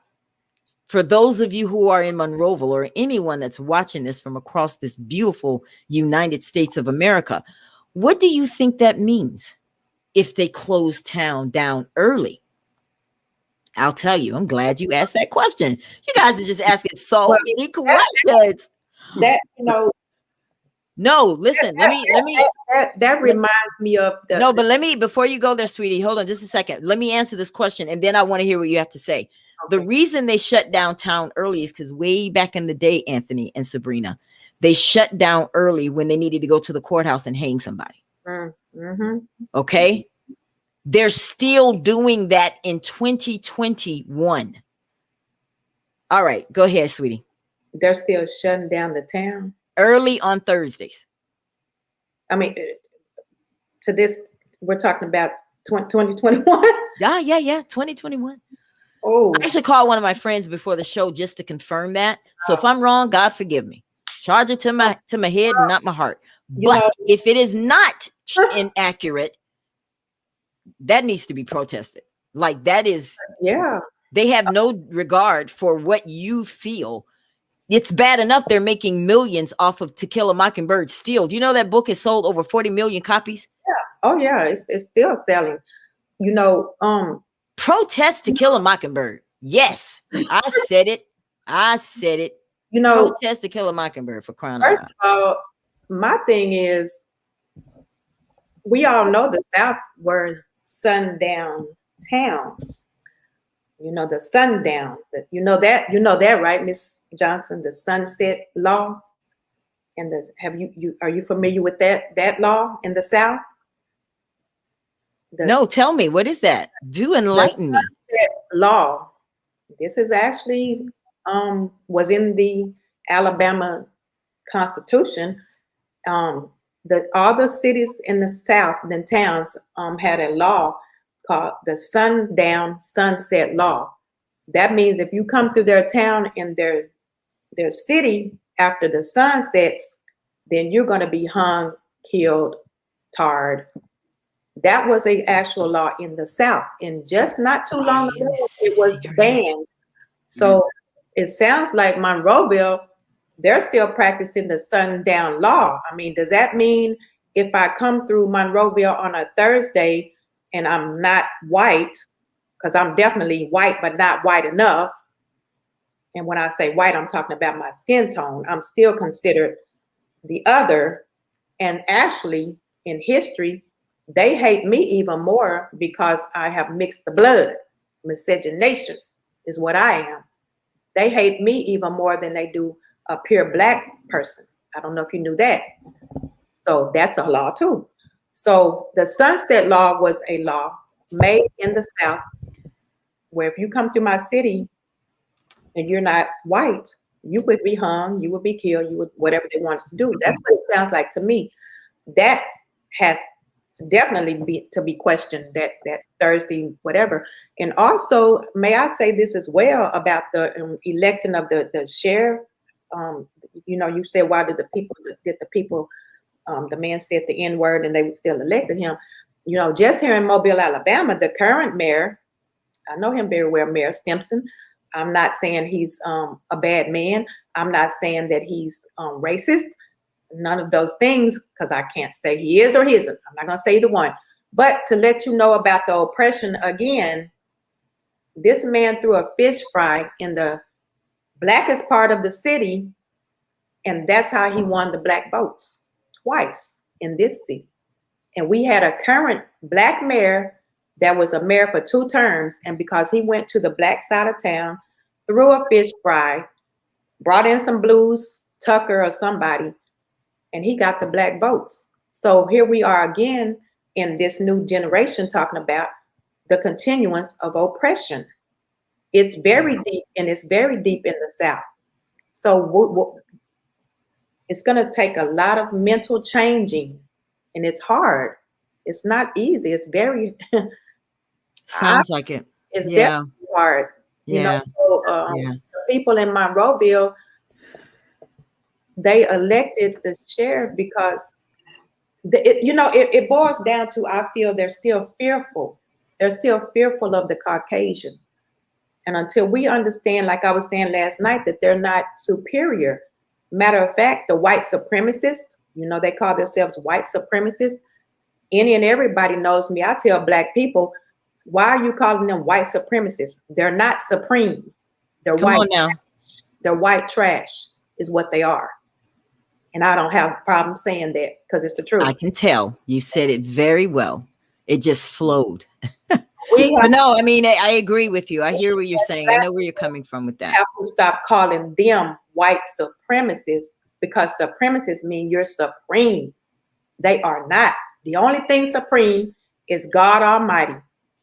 for those of you who are in Monroeville, or anyone that's watching this from across this beautiful United States of America, what do you think that means if they close town down early? I'll tell you. I'm glad you asked that question. You guys are just asking so many questions. That, you know. No, listen, let me. That reminds me of the. No, but let me, before you go there, sweetie, hold on just a second. Let me answer this question, and then I want to hear what you have to say. The reason they shut down town early is because way back in the day, Anthony and Sabrina, they shut down early when they needed to go to the courthouse and hang somebody. Mm-hmm. Okay. They're still doing that in 2021. All right. Go ahead, sweetie. They're still shutting down the town early on Thursdays. I mean, to this, we're talking about 2021. Yeah. 2021. Oh, I should call one of my friends before the show just to confirm that. So if I'm wrong, God forgive me. Charge it to my head and not my heart. But if it is not inaccurate, that needs to be protested. Like that is, they have no regard for what you feel. It's bad enough they're making millions off of To Kill a Mockingbird still. Do you know that book has sold over 40 million copies? Yeah. Oh yeah, it's still selling. You know, protest To Kill a Mockingbird. Yes, I said it. You know, protest To Kill a Mockingbird, for crying out loud. First of all, my thing is, we all know the South were sundown towns. You know, the sundown. You know that, right, Miss Johnson? The Sunset Law. And are you familiar with that law in the South? No, tell me, what is that? Do enlighten me. Law. This is actually was in the Alabama Constitution. All the cities in the South, the towns, had a law called the Sundown Sunset Law. That means if you come through their town and their city after the sun sets, then you're going to be hung, killed, tarred. That was an actual law in the South, and just not too long ago, it was banned. So it sounds like Monroeville, they're still practicing the sundown law. I mean, does that mean if I come through Monroeville on a Thursday and I'm not white, because I'm definitely white, but not white enough. And when I say white, I'm talking about my skin tone. I'm still considered the other. And actually, in history, they hate me even more because I have mixed the blood. Miscegenation is what I am. They hate me even more than they do a pure Black person. I don't know if you knew that. So that's a law too. So the Sunset Law was a law made in the South where if you come through my city and you're not white, you would be hung, you would be killed, you would whatever they wanted to do. That's what it sounds like to me. That has to definitely be questioned, that Thursday, whatever. And also, may I say this as well about the electing of the sheriff? You said, why did the people, the man said the N-word and they still elected him? Just here in Mobile, Alabama, the current mayor, I know him very well, Mayor Stimpson. I'm not saying he's a bad man. I'm not saying that he's racist. None of those things, because I can't say he is or he isn't. I'm not going to say either one. But to let you know about the oppression again, this man threw a fish fry in the blackest part of the city, and that's how he won the Black votes twice in this city. And we had a current Black mayor that was a mayor for 2 terms, and because he went to the Black side of town, threw a fish fry, brought in some Blues Tucker or somebody, and he got the Black votes. So here we are again in this new generation talking about the continuance of oppression. It's very deep, and it's very deep in the South. So it's going to take a lot of mental changing, and it's hard. It's not easy. It's very sounds like it. It's very hard. The people in Monroeville, they elected the sheriff because it boils down to, I feel they're still fearful. They're still fearful of the Caucasian. And until we understand, like I was saying last night, that they're not superior. Matter of fact, the white supremacists, they call themselves white supremacists. Any and everybody knows me. I tell Black people, why are you calling them white supremacists? They're not supreme. They're Come white. on now. They're white trash is what they are. And I don't have a problem saying that because it's the truth. I can tell. You said it very well. It just flowed. We But have no, I mean, I agree with you. I hear what you're saying. I know where you're coming from with that. to stop calling them white supremacists, because supremacists mean you're supreme. They are not. The only thing supreme is God Almighty.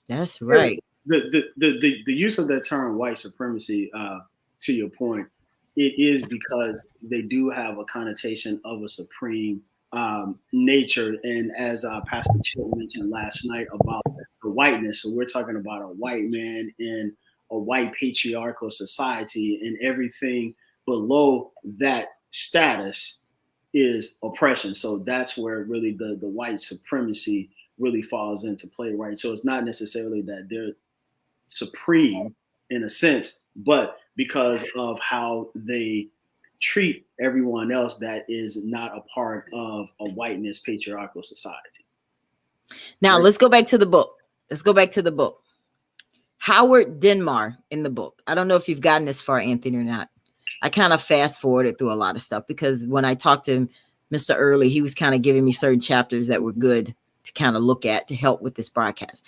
That's right. The use of that term white supremacy, to your point, it is because they do have a connotation of a supreme nature. And as Pastor Chip mentioned last night about the whiteness, so we're talking about a white man in a white patriarchal society, and everything below that status is oppression. So that's where really the white supremacy really falls into play, right? So it's not necessarily that they're supreme in a sense, but because of how they treat everyone else that is not a part of a whiteness patriarchal society. Now, Right. let's go back to the book. Let's go back to the book. Howard Denmar in the book. I don't know if you've gotten this far, Anthony, or not. I kind of fast forwarded through a lot of stuff because when I talked to Mr. Early, he was kind of giving me certain chapters that were good to kind of look at to help with this broadcast.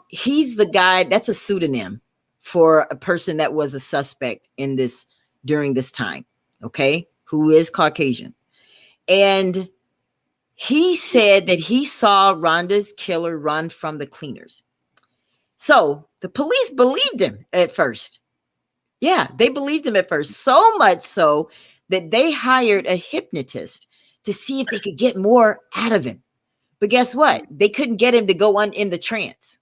He's the guy, that's a pseudonym for a person that was a suspect in this during this time, okay, who is Caucasian. And he said that he saw Rhonda's killer run from the cleaners. So the police believed him at first. Yeah, they believed him at first, so much so that they hired a hypnotist to see if they could get more out of him. But guess what? They couldn't get him to go on in the trance.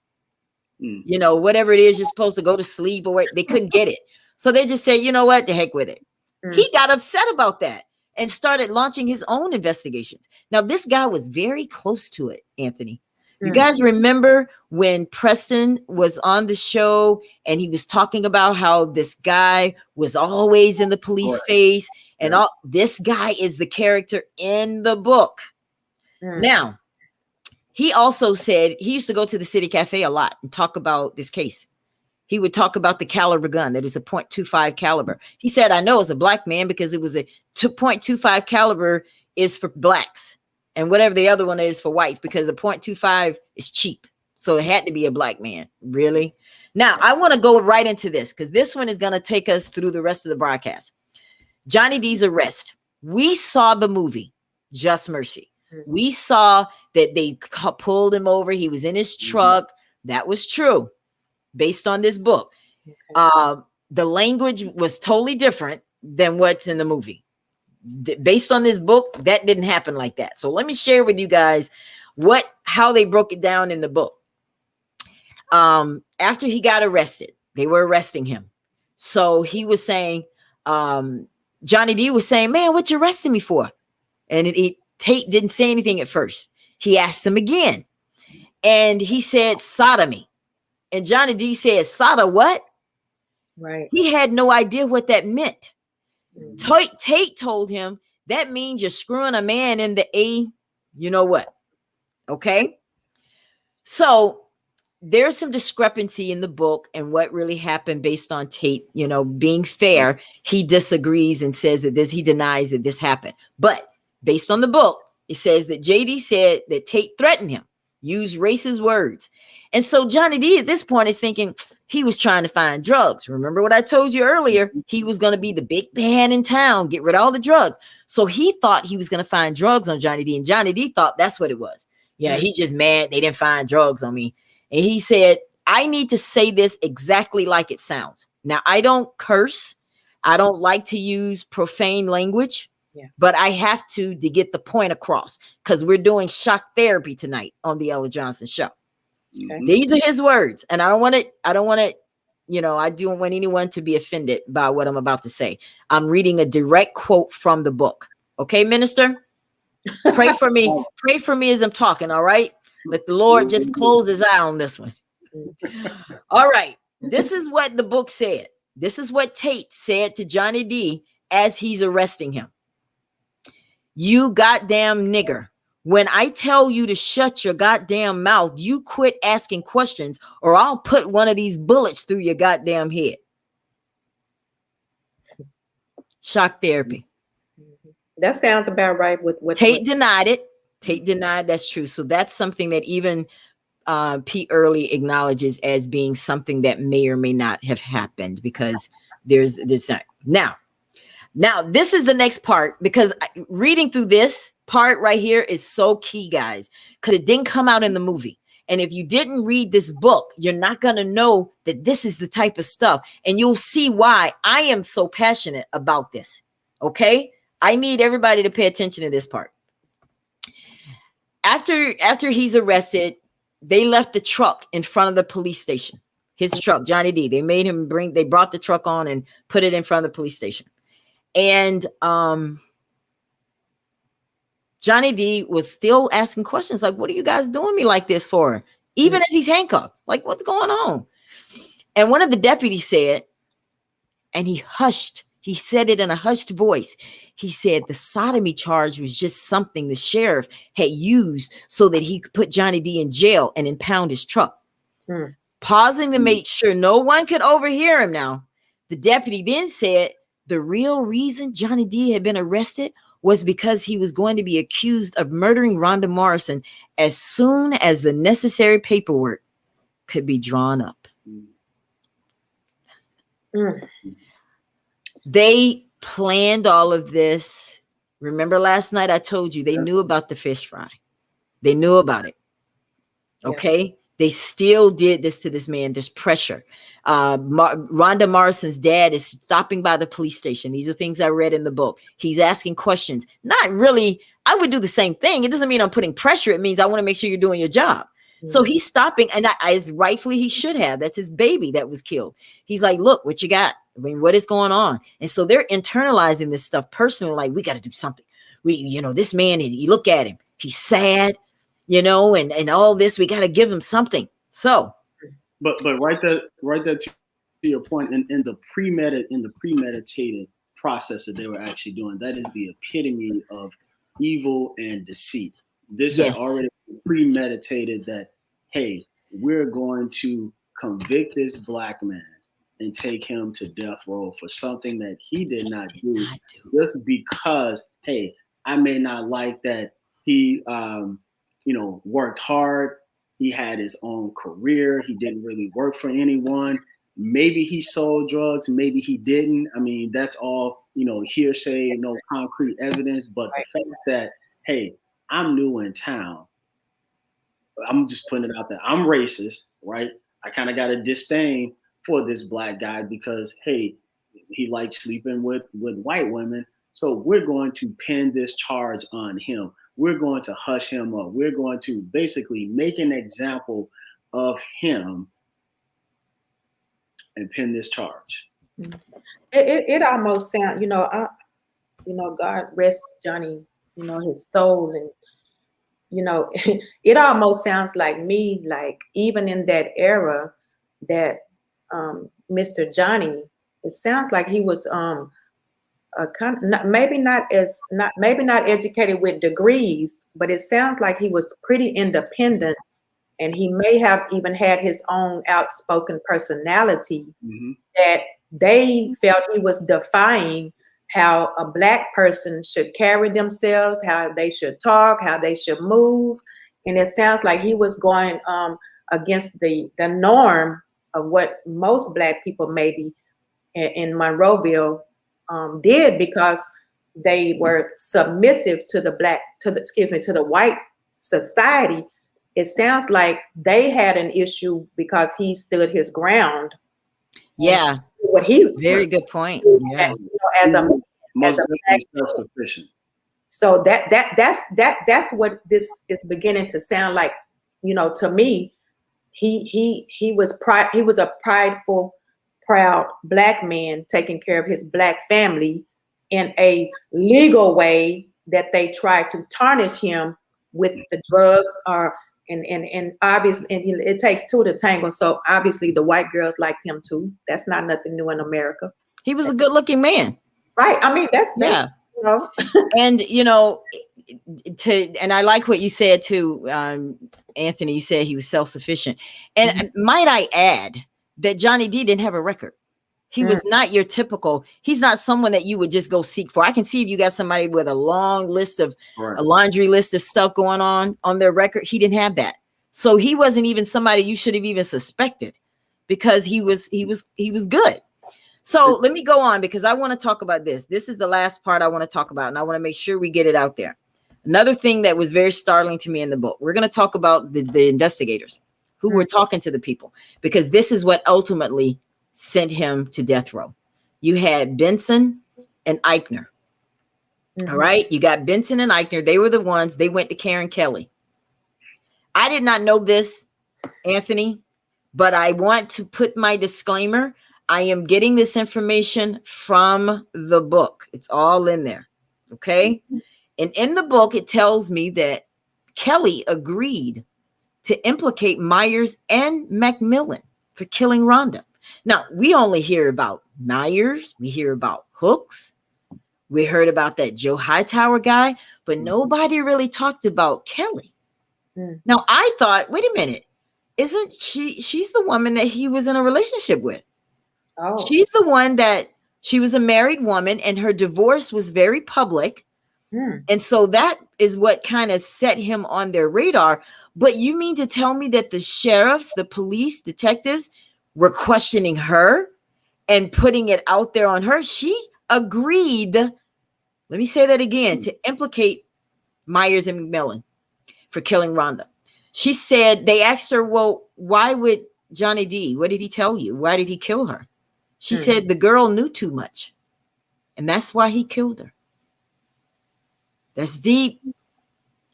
You know, whatever it is, you're supposed to go to sleep or what, they couldn't get it. So they just said, you know what, the heck with it. He got upset about that and started launching his own investigations. Now, this guy was very close to it, Anthony. You guys remember when Preston was on the show and he was talking about how this guy was always in the police face, and all this guy is the character in the book. Now, he also said he used to go to the City Cafe a lot and talk about this case. He would talk about the caliber gun that is a .25 caliber. He said, I know it's a black man because it was a .25 caliber is for blacks. And whatever the other one is for whites, because the .25 is cheap. So it had to be a black man. Really? Now, I want to go right into this because this one is going to take us through the rest of the broadcast. Johnny D's arrest. We saw the movie, Just Mercy. We saw that they pulled him over. He was in his truck. That was true based on this book. The language was totally different than what's in the movie. Based on this book, that didn't happen like that. So let me share with you guys how they broke it down in the book. After he got arrested, they were arresting him. So he was saying, Johnny D was saying, man, what you arresting me for? And Tate didn't say anything at first. He asked him again. And he said, sodomy. And Johnny D said, soda what? Right. He had no idea what that meant. Tate told him that means you're screwing a man in the you know what? Okay. So there's some discrepancy in the book and what really happened based on Tate, being fair. He disagrees and says that he denies that this happened. But based on the book, it says that JD said that Tate threatened him, used racist words. And so Johnny D at this point is thinking he was trying to find drugs. Remember what I told you earlier? He was going to be the big man in town, get rid of all the drugs. So he thought he was going to find drugs on Johnny D. And Johnny D thought that's what it was. Yeah, he's just mad they didn't find drugs on me. And he said, I need to say this exactly like it sounds. Now, I don't curse. I don't like to use profane language. But I have to get the point across because we're doing shock therapy tonight on the Ella Johnson Show. Okay. These are his words. And I don't want to, I don't want anyone to be offended by what I'm about to say. I'm reading a direct quote from the book. Okay, minister? Pray for me. Pray for me as I'm talking, all right? Let the Lord just close his eye on this one. All right. This is what the book said. This is what Tate said to Johnny D as he's arresting him. You goddamn nigger. When I tell you to shut your goddamn mouth, you quit asking questions or I'll put one of these bullets through your goddamn head. Shock therapy. That sounds about right with Tate denied it. Tate denied that's true. So that's something that even Pete Early acknowledges as being something that may or may not have happened, because there's not. Now this is the next part, because reading through this part right here is so key, guys, because it didn't come out in the movie. And if you didn't read this book, you're not going to know that this is the type of stuff. And you'll see why I am so passionate about this. Okay? I need everybody to pay attention to this part. After he's arrested, they left the truck in front of the police station. His truck, Johnny D. They brought the truck on and put it in front of the police station. And Johnny D was still asking questions like, what are you guys doing me like this for? Even as he's handcuffed, like, what's going on? And one of the deputies said, and he said it in a hushed voice. He said the sodomy charge was just something the sheriff had used so that he could put Johnny D in jail and impound his truck. Pausing to make sure no one could overhear him now, the deputy then said the real reason Johnny D had been arrested was because he was going to be accused of murdering Rhonda Morrison as soon as the necessary paperwork could be drawn up. They planned all of this. Remember last night I told you they knew about the fish fry. They knew about it. Okay? Yeah. They still did this to this man. There's pressure. Rhonda Morrison's dad is stopping by the police station. These are things I read in the book. He's asking questions. Not really. I would do the same thing. It doesn't mean I'm putting pressure. It means I want to make sure you're doing your job. So he's stopping, and as rightfully he should have. That's his baby that was killed. He's like, look, what you got? I mean, what is going on? And so they're internalizing this stuff personally. Like, we got to do something. This man, you look at him. He's sad, and all this. We got to give him something. So, but right there to your point, in the premeditated process that they were actually doing, that is the epitome of evil and deceit. This had already premeditated that, hey, we're going to convict this black man and take him to death row for something that he did not do, just because, hey, I may not like that he, worked hard. He had his own career. He didn't really work for anyone. Maybe he sold drugs. Maybe he didn't. I mean, that's all, hearsay, no concrete evidence. But the fact that, hey, I'm new in town. I'm just putting it out there. I'm racist, right? I kind of got a disdain for this black guy because, hey, he likes sleeping with white women. So we're going to pin this charge on him. We're going to hush him up. We're going to basically make an example of him and pin this charge. It almost sounds, God rest Johnny, his soul, and it almost sounds like me, like even in that era that Mr. Johnny, it sounds like he was maybe not educated with degrees, but it sounds like he was pretty independent, and he may have even had his own outspoken personality that they felt he was defying how a black person should carry themselves, how they should talk, how they should move. And it sounds like he was going against the norm of what most black people maybe in Monroeville did, because they were submissive to the white society. It sounds like they had an issue because he stood his ground. Yeah. Very good point. Yeah. As a black self-sufficient. So that's what this is beginning to sound like. To me, he was a prideful, proud black man taking care of his black family in a legal way that they tried to tarnish him with the drugs, and obviously, and it takes two to tango. So obviously the white girls liked him too. That's not nothing new in America. He was a good looking man. Right. I mean, and and I like what you said too, Anthony. You said he was self-sufficient. And might I add that Johnny D didn't have a record. He was not your typical, he's not someone that you would just go seek for. I can see if you got somebody with a long list of a laundry list of stuff going on their record. He didn't have that. So he wasn't even somebody you should have even suspected, because he was good. So let me go on, because I want to talk about this. This is the last part I want to talk about, and I want to make sure we get it out there. Another thing that was very startling to me in the book, we're going to talk about the investigators who were talking to the people, because this is what ultimately sent him to death row. You had Benson and Eichner. All right. You got Benson and Eichner. They were the ones, they went to Karen Kelly. I did not know this, Anthony, but I want to put my disclaimer. I am getting this information from the book. It's all in there. Okay. And in the book, it tells me that Kelly agreed to implicate Myers and McMillan for killing Rhonda. Now, we only hear about Myers. We hear about Hooks. We heard about that Joe Hightower guy, but nobody really talked about Kelly. Now, I thought, wait a minute, isn't she's the woman that he was in a relationship with. Oh. She's the one that, she was a married woman and her divorce was very public. And so that is what kind of set him on their radar. But you mean to tell me that the sheriffs, the police, detectives were questioning her and putting it out there on her? She agreed, let me say that again, to implicate Myers and McMillan for killing Rhonda. She said, they asked her, well, why would Johnny D, what did he tell you? Why did he kill her? She said the girl knew too much, and that's why he killed her. That's deep.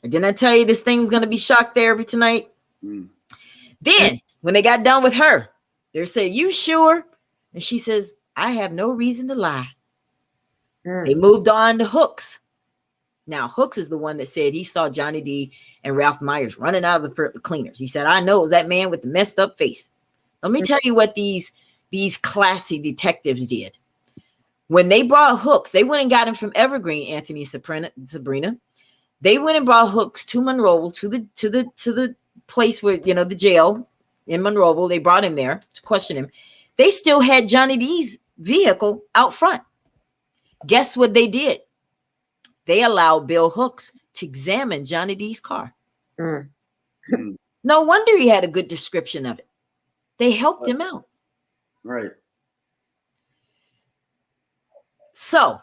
Didn't I tell you this thing was going to be shock therapy tonight? Then, when they got done with her, they said, you sure? And she says, I have no reason to lie. They moved on to Hooks. Now, Hooks is the one that said he saw Johnny D and Ralph Myers running out of the cleaners. He said, I know it was that man with the messed up face. Let me tell you what these classy detectives did. When they brought Hooks, they went and got him from Evergreen, Anthony, Sabrina. They went and brought Hooks to Monroeville, to the place where, you know, the jail in Monroeville. They brought him there to question him. They still had Johnny D's vehicle out front. Guess what they did? They allowed Bill Hooks to examine Johnny D's car. No wonder he had a good description of it. They helped him out. Right. So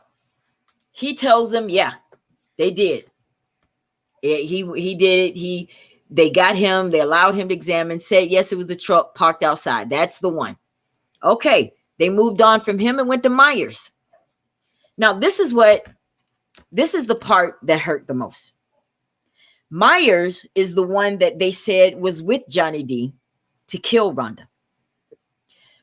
he tells them, yeah, they did. He did it. They got him. They allowed him to examine, said, yes, it was the truck parked outside. That's the one. Okay. They moved on from him and went to Myers. Now, this is the part that hurt the most. Myers is the one that they said was with Johnny D to kill Rhonda.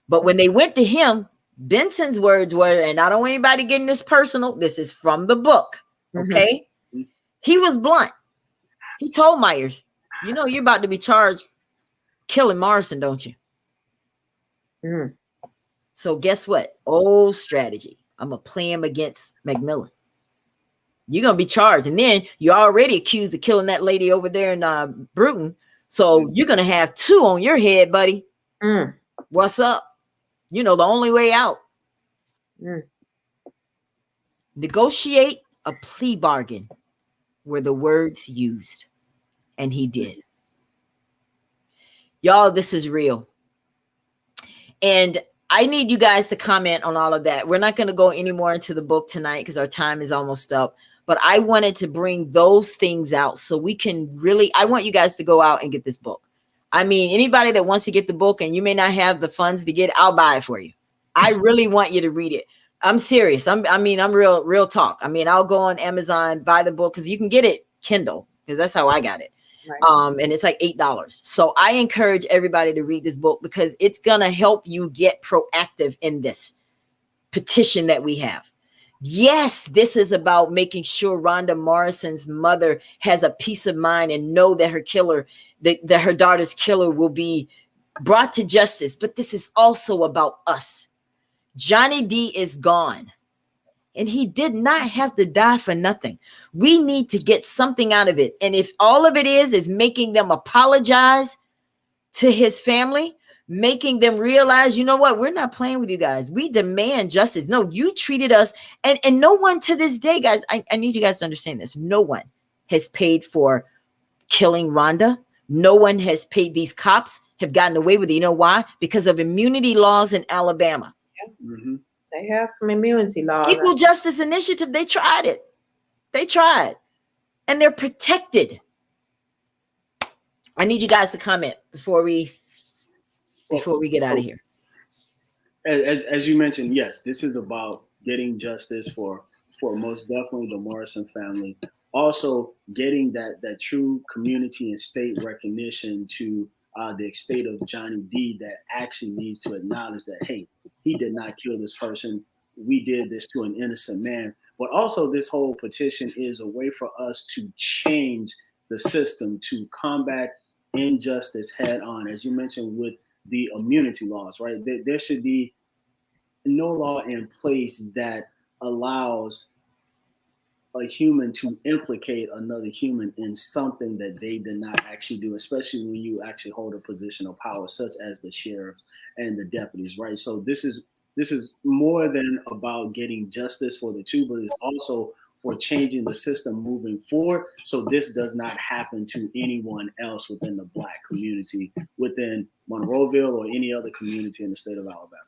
But when they went to him, Benson's words were, and I don't want anybody getting this personal, this is from the book, okay? He was blunt. He told Myers, you know, you're about to be charged killing Morrison, don't you? So guess what? Old strategy. I'm going to play him against McMillan. You're going to be charged. And then you're already accused of killing that lady over there in Bruton. So you're going to have 2 on your head, buddy. What's up? You know, the only way out. Negotiate a plea bargain were the words used. And he did. Y'all, this is real. And I need you guys to comment on all of that. We're not going to go any more into the book tonight because our time is almost up. But I wanted to bring those things out so we can really, I want you guys to go out and get this book. I mean, anybody that wants to get the book and you may not have the funds to get it, I'll buy it for you. I really want you to read it. I'm serious. I'm real talk. I mean, I'll go on Amazon, buy the book because you can get it Kindle because that's how I got it. Right. And it's like $8. So I encourage everybody to read this book because it's going to help you get proactive in this petition that we have. Yes, this is about making sure Rhonda Morrison's mother has a peace of mind and know that her killer, that her daughter's killer will be brought to justice. But this is also about us. Johnny D is gone. And he did not have to die for nothing. We need to get something out of it. And if all of it is making them apologize to his family, making them realize, you know what, we're not playing with you guys. We demand justice. No, you treated us. And no one to this day, guys, I need you guys to understand this. No one has paid for killing Rhonda, No one has paid. These cops have gotten away with it. You know why? Because of immunity laws in Alabama. Mm-hmm. They have some immunity laws. Equal Justice Initiative, they tried it. They tried. And they're protected. I need you guys to comment before we get out of here. As you mentioned, yes, this is about getting justice for most definitely the Morrison family. Also, getting that true community and state recognition to the estate of Johnny D that actually needs to acknowledge that, hey, he did not kill this person. We did this to an innocent man. But also, this whole petition is a way for us to change the system, to combat injustice head on, as you mentioned, with the immunity laws, right? There should be no law in place that allows a human to implicate another human in something that they did not actually do, especially when you actually hold a position of power, such as the sheriffs and the deputies, right? So this is more than about getting justice for the two, but it's also for changing the system moving forward, so this does not happen to anyone else within the Black community, within Monroeville or any other community in the state of Alabama.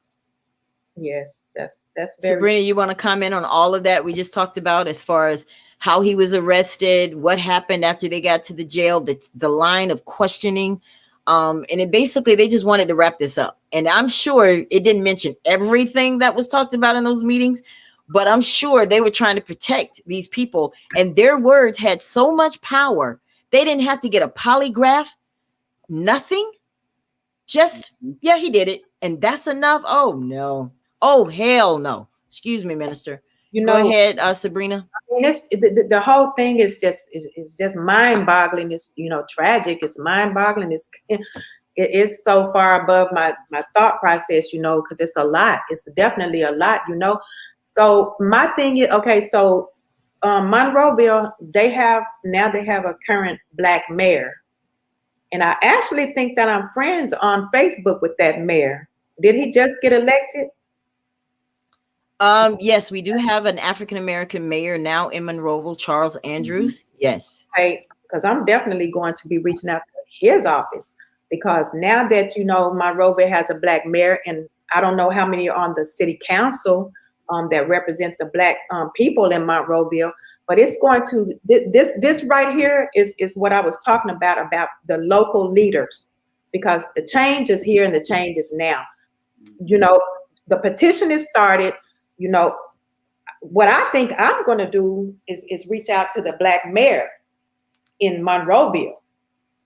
Yes, that's very. Sabrina, you want to comment on all of that we just talked about, as far as how he was arrested, what happened after they got to the jail, the line of questioning, and it basically, they just wanted to wrap this up. And I'm sure it didn't mention everything that was talked about in those meetings, but I'm sure they were trying to protect these people, and their words had so much power. They didn't have to get a polygraph, nothing. Just, yeah, he did it, and that's enough. Oh no. Oh, hell no. Excuse me, Minister. Go ahead, Sabrina. I mean, the whole thing is just mind-boggling. It's, tragic. It's mind-boggling. It's so far above my thought process, because it's a lot. It's definitely a lot, So my thing is, okay, so Monroeville, they have a current Black mayor. And I actually think that I'm friends on Facebook with that mayor. Did he just get elected? Yes, we do have an African-American mayor now in Monroeville, Charles Andrews. Yes. Right, because I'm definitely going to be reaching out to his office, because now that, Monroeville has a Black mayor, and I don't know how many are on the city council that represent the Black people in Monroeville, but it's going to, this right here is what I was talking about the local leaders, because the change is here and the change is now. The petition is started. What I think I'm going to do is reach out to the Black mayor in Monroeville,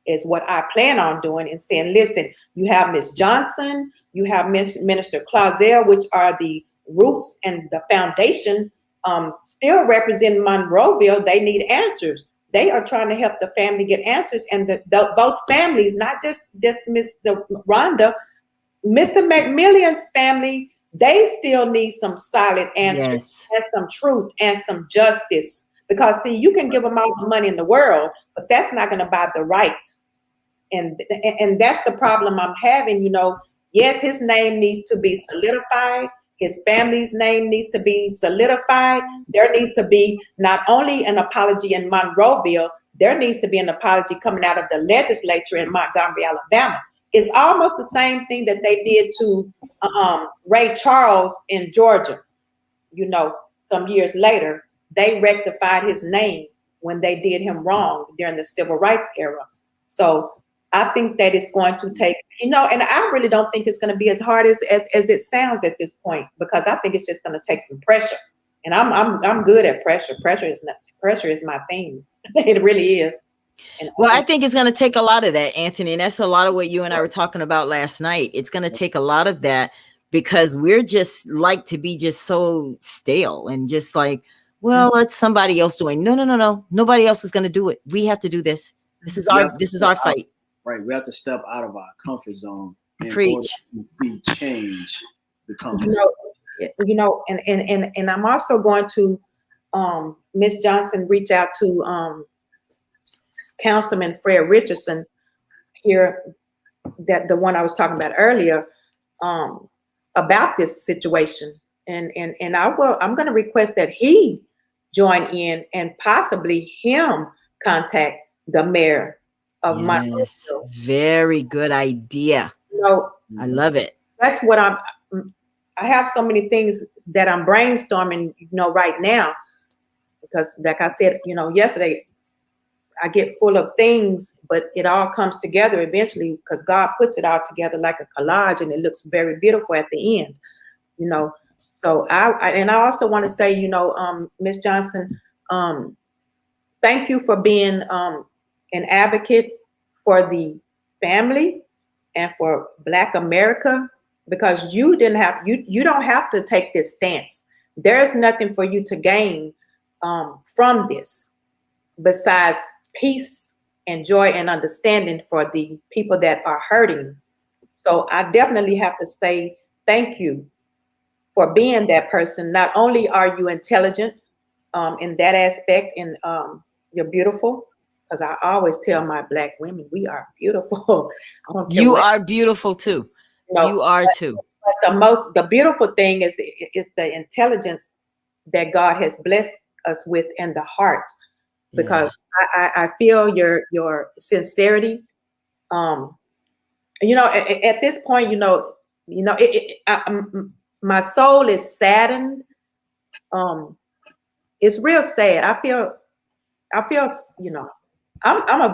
is what I plan on doing, and saying, listen, you have Ms. Johnson, you have Minister Clausel, which are the roots and the foundation, still represent Monroeville. They need answers. They are trying to help the family get answers, and both families, not just Miss Rhonda, Mr. McMillan's family, they still need some solid answers, yes, and some truth and some justice. Because, see, you can give them all the money in the world, but that's not going to buy the right. And that's the problem I'm having. Yes, his name needs to be solidified. His family's name needs to be solidified. There needs to be not only an apology in Monroeville, there needs to be an apology coming out of the legislature in Montgomery, Alabama. It's almost the same thing that they did to Ray Charles in Georgia. Some years later, they rectified his name when they did him wrong during the civil rights era. So I think that it's going to take, and I really don't think it's going to be as hard as it sounds at this point, because I think it's just going to take some pressure. And I'm good at pressure. Pressure is my thing. It really is. Well, I think it's going to take a lot of that, Anthony. And that's a lot of what you and I were talking about last night. It's going to take a lot of that, because we're just like to be just so stale and just like, well, let somebody else doing. No. Nobody else is going to do it. We have to do this. This is our fight. Right. We have to step out of our comfort zone and preach. See change become. And I'm also going to Ms. Johnson reach out to Councilman Fred Richardson here, that the one I was talking about earlier, about this situation, and I'm going to request that he join in, and possibly him contact the mayor of my, Yes, very good idea. you know, I love it. that's what I have so many things that I'm brainstorming, you know, right now, because like I said, you know, yesterday, I get full of things, but it all comes together eventually because God puts it all together like a collage, and it looks very beautiful at the end, you know. So I also want to say, you know, Miss Johnson, thank you for being an advocate for the family and for Black America, because you don't have to take this stance. There's nothing for you to gain from this besides peace and joy and understanding for the people that are hurting. So I definitely have to say thank you for being that person. Not only are you intelligent in that aspect, and you're beautiful, because I always tell my Black women, we are beautiful. I don't care You what, are beautiful too. you know, You are too. but the beautiful thing is the intelligence that God has blessed us with in the heart, because I feel your sincerity. You know, at this point, my soul is saddened. It's real sad. I feel, you know, I'm a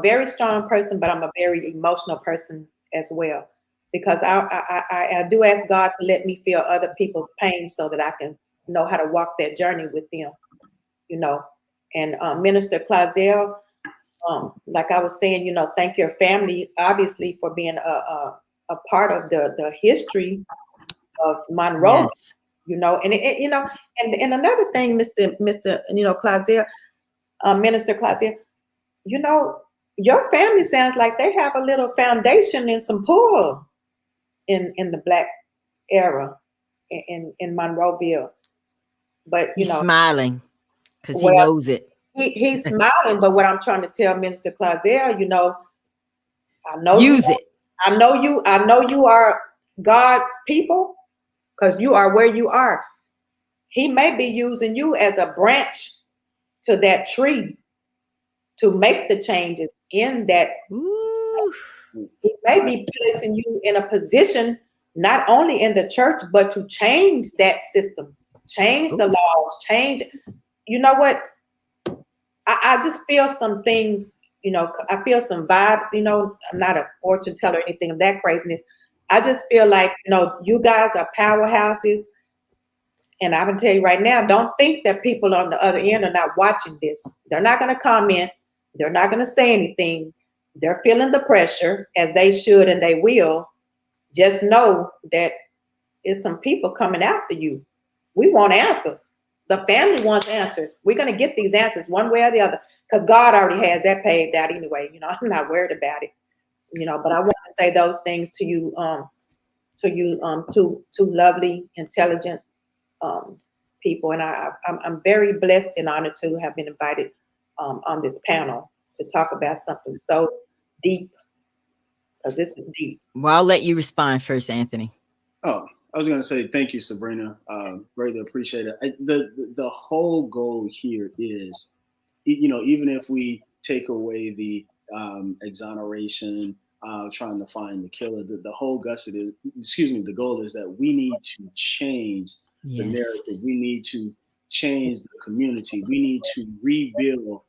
very strong person, but I'm a very emotional person as well, because I do ask God to let me feel other people's pain so that I can know how to walk that journey with them, you know. And Minister Clazel, like I was saying, you know, thank your family obviously for being a part of the history of Monroe. Yes. You know, and you know, and another thing, Mr. You know, Clazel, Minister Clazel, you know, your family sounds like they have a little foundation and some pull in the Black era in Monroeville. But you He's know, smiling because he well, knows it. he's smiling. But what I'm trying to tell Minister Clazel, you know, I know you, Use it. I know you are God's people, because you are where you are. He may be using you as a branch to that tree to make the changes in that. Ooh. He may be placing you in a position not only in the church, but to change that system, change the laws, change. You know what? I just feel some things, you know, I feel some vibes, you know. I'm not a fortune teller or anything of that craziness. I just feel like, you know, you guys are powerhouses. And I can tell you right now, don't think that people on the other end are not watching this. They're not going to comment. They're not going to say anything. They're feeling the pressure, as they should and they will. Just know that it's some people coming after you. We want answers. The family wants answers. We're going to get these answers one way or the other, because God already has that paved out anyway. You know, I'm not worried about it. You know, but I want to say those things to you, two lovely, intelligent people, and I'm very blessed and honored to have been invited on this panel to talk about something so deep, because this is deep. Well, I'll let you respond first, Anthony. Oh, I was going to say thank you, Sabrina. Greatly appreciate it. The whole goal here is, you know, even if we take away the exoneration, trying to find the killer, the whole the goal is that we need to change the narrative. We need to change the community. We need to rebuild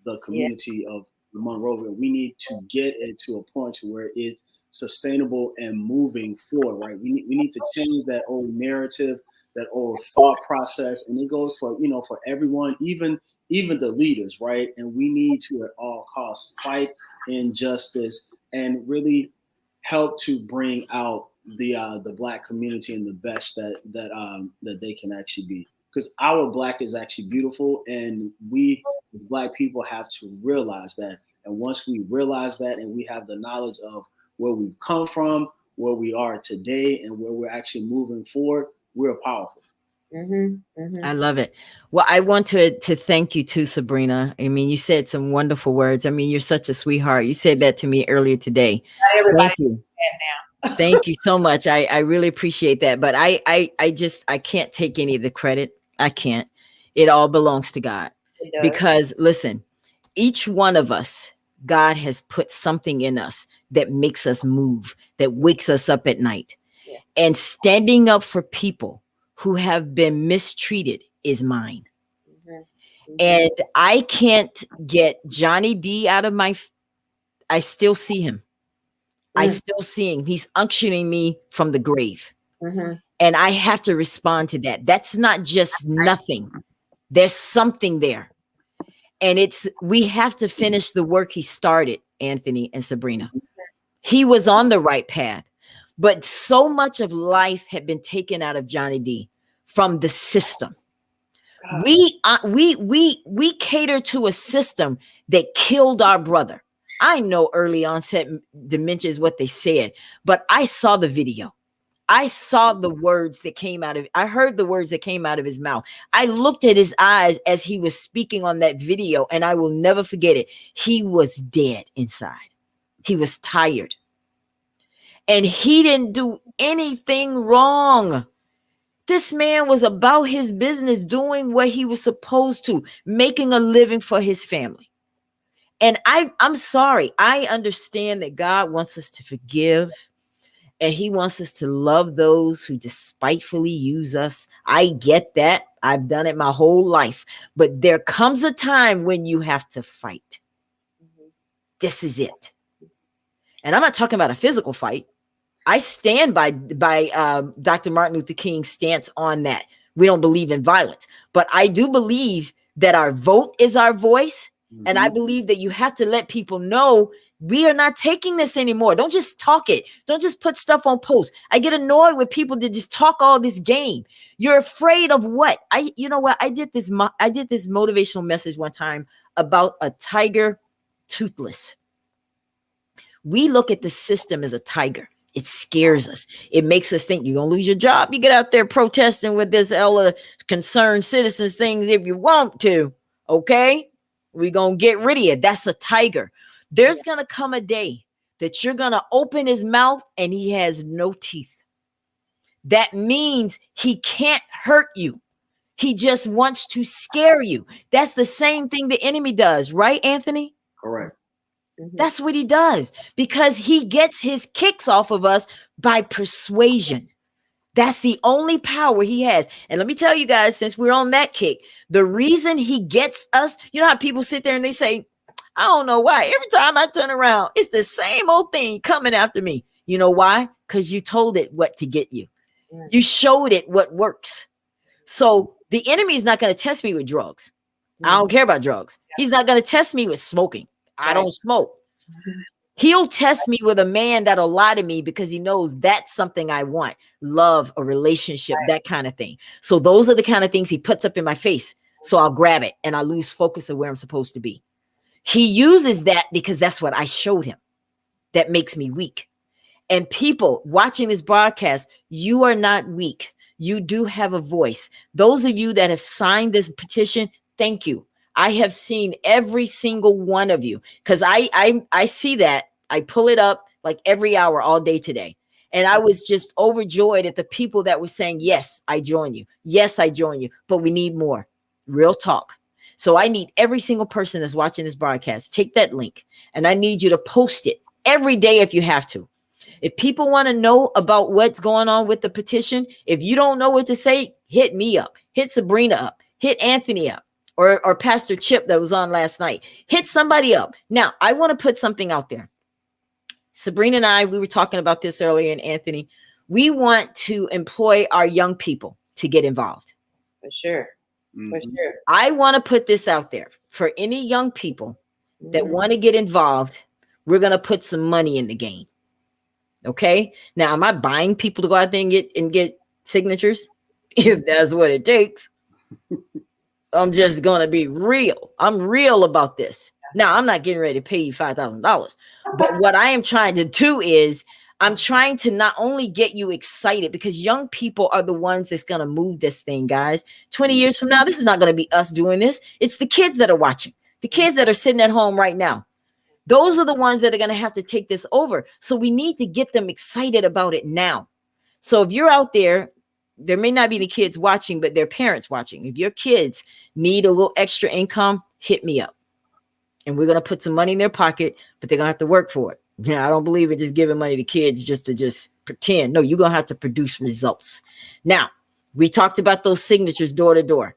the community of Monroeville. We need to get it to a point to where it's sustainable and moving forward, right? We need to change that old narrative, that old thought process, and it goes for, you know, for everyone, even the leaders, right? And we need to at all costs fight injustice and really help to bring out the Black community and the best that they can actually be. Because our Black is actually beautiful, and we Black people have to realize that. And once we realize that, and we have the knowledge of where we've come from, where we are today, and where we're actually moving forward, we're powerful. Mm-hmm, mm-hmm. I love it. Well, I want to thank you too, Sabrina. I mean, you said some wonderful words. I mean, you're such a sweetheart. You said that to me earlier today. Thank you. Now. Thank you so much. I really appreciate that. But I can't take any of the credit. I can't. It all belongs to God. Because listen, each one of us God has put something in us that makes us move, that wakes us up at night. Yes. And standing up for people who have been mistreated is mine. And I can't get Johnny D out of I still see him. I still see him. He's unctioning me from the grave. And I have to respond to that. That's not just nothing. There's something there. And we have to finish the work he started, Anthony and Sabrina. He was on the right path, but so much of life had been taken out of Johnny D from the system. We cater to a system that killed our brother. I know early onset dementia is what they said, but I saw the video. I saw the words that came out of, I heard the words that came out of his mouth. I looked at his eyes as he was speaking on that video, and I will never forget it. He was dead inside. He was tired. And he didn't do anything wrong. This man was about his business, doing what he was supposed to, making a living for his family. And I'm sorry. I understand that God wants us to forgive. And he wants us to love those who despitefully use us. I get that. I've done it my whole life. But there comes a time when you have to fight. This is it. And I'm not talking about a physical fight. I stand by Dr. Martin Luther King's stance on that. We don't believe in violence. But I do believe that our vote is our voice. And I believe that you have to let people know we are not taking this anymore. Don't just talk it. Don't just put stuff on posts. I get annoyed with people that just talk all this game. You're afraid of what? You know what? I did this motivational message one time about a tiger toothless. We look at the system as a tiger. It scares us. It makes us think you're going to lose your job. You get out there protesting with this concerned citizens things if you want to. Okay? We're going to get rid of it. That's a tiger. There's going to come a day that you're going to open his mouth and he has no teeth. That means he can't hurt you. He just wants to scare you. That's the same thing the enemy does, right, Anthony? Correct. That's what he does, because he gets his kicks off of us by persuasion. That's the only power he has. And let me tell you guys, since we're on that kick, the reason he gets us, you know how people sit there and they say, I don't know why. Every time I turn around, it's the same old thing coming after me. You know why? Because you told it what to get you. You showed it what works. So the enemy is not going to test me with drugs. I don't care about drugs. He's not going to test me with smoking. I don't smoke. He'll test me with a man that'll lie to me because he knows that's something I want. Love, a relationship, that kind of thing. So those are the kind of things he puts up in my face. So I'll grab it and I lose focus of where I'm supposed to be. He uses that because that's what I showed him. That makes me weak. And people watching this broadcast, you are not weak. You do have a voice. Those of you that have signed this petition, thank you. I have seen every single one of you, because I see that. I pull it up like every hour all day today. And I was just overjoyed at the people that were saying, yes, I join you. Yes, I join you. But we need more. Real talk. So I need every single person that's watching this broadcast, take that link and I need you to post it every day if you have to. If people want to know about what's going on with the petition, if you don't know what to say, hit me up, hit Sabrina up, hit Anthony up, or Pastor Chip that was on last night. Hit somebody up. Now, I want to put something out there. Sabrina and I, we were talking about this earlier, and Anthony, we want to employ our young people to get involved. For sure. For sure. I want to put this out there for any young people that want to get involved. We're going to put some money in the game. Okay. Now, am I buying people to go out there and get signatures? If that's what it takes. I'm just going to be real. I'm real about this. Now, I'm not getting ready to pay you $5,000. But what I am trying to do is I'm trying to not only get you excited, because young people are the ones that's going to move this thing, guys. 20 years from now, this is not going to be us doing this. It's the kids that are watching, the kids that are sitting at home right now. Those are the ones that are going to have to take this over. So we need to get them excited about it now. So if you're out there, there may not be any kids watching, but their parents watching. If your kids need a little extra income, hit me up. and we're going to put some money in their pocket, but they're going to have to work for it. Yeah, I don't believe in just giving money to kids just to just pretend. No, you're going to have to produce results. Now, we talked about those signatures door to door.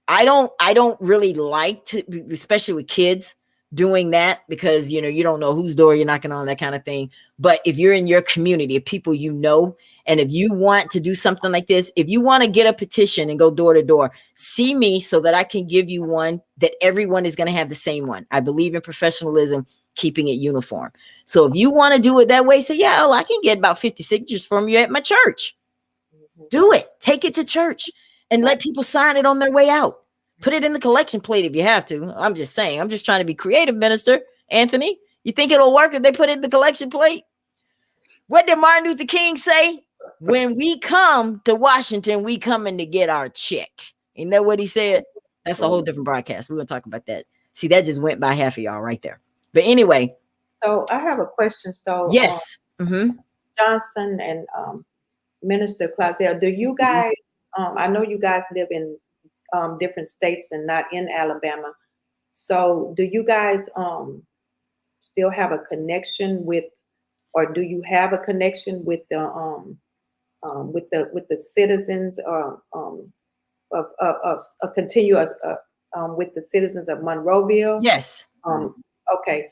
I don't really like to, especially with kids, doing that, because you don't know whose door you're knocking on, that kind of thing. But if you're in your community of people and if you want to do something like this, if you want to get a petition and go door to door, see me so that I can give you one that everyone is going to have the same one. I believe in professionalism, keeping it uniform. So if you want to do it that way, say, yeah, I can get about 50 signatures from you at my church. Do it. Take it to church and let people sign it on their way out. Put it in the collection plate if you have to. I'm just saying. I'm just trying to be creative, Minister Anthony. You think it'll work if they put it in the collection plate? What did Martin Luther King say? When we come to Washington, we coming to get our check. Isn't that what he said? That's a whole different broadcast. We're going to talk about that. See, that just went by half of y'all right there. But anyway. So I have a question. So yes. Johnson and Minister Clausell, do you guys, I know you guys live in different states and not in Alabama. So do you guys still have a connection with, or do you have a connection with the citizens of continuous with the citizens of Monroeville? Yes. Okay.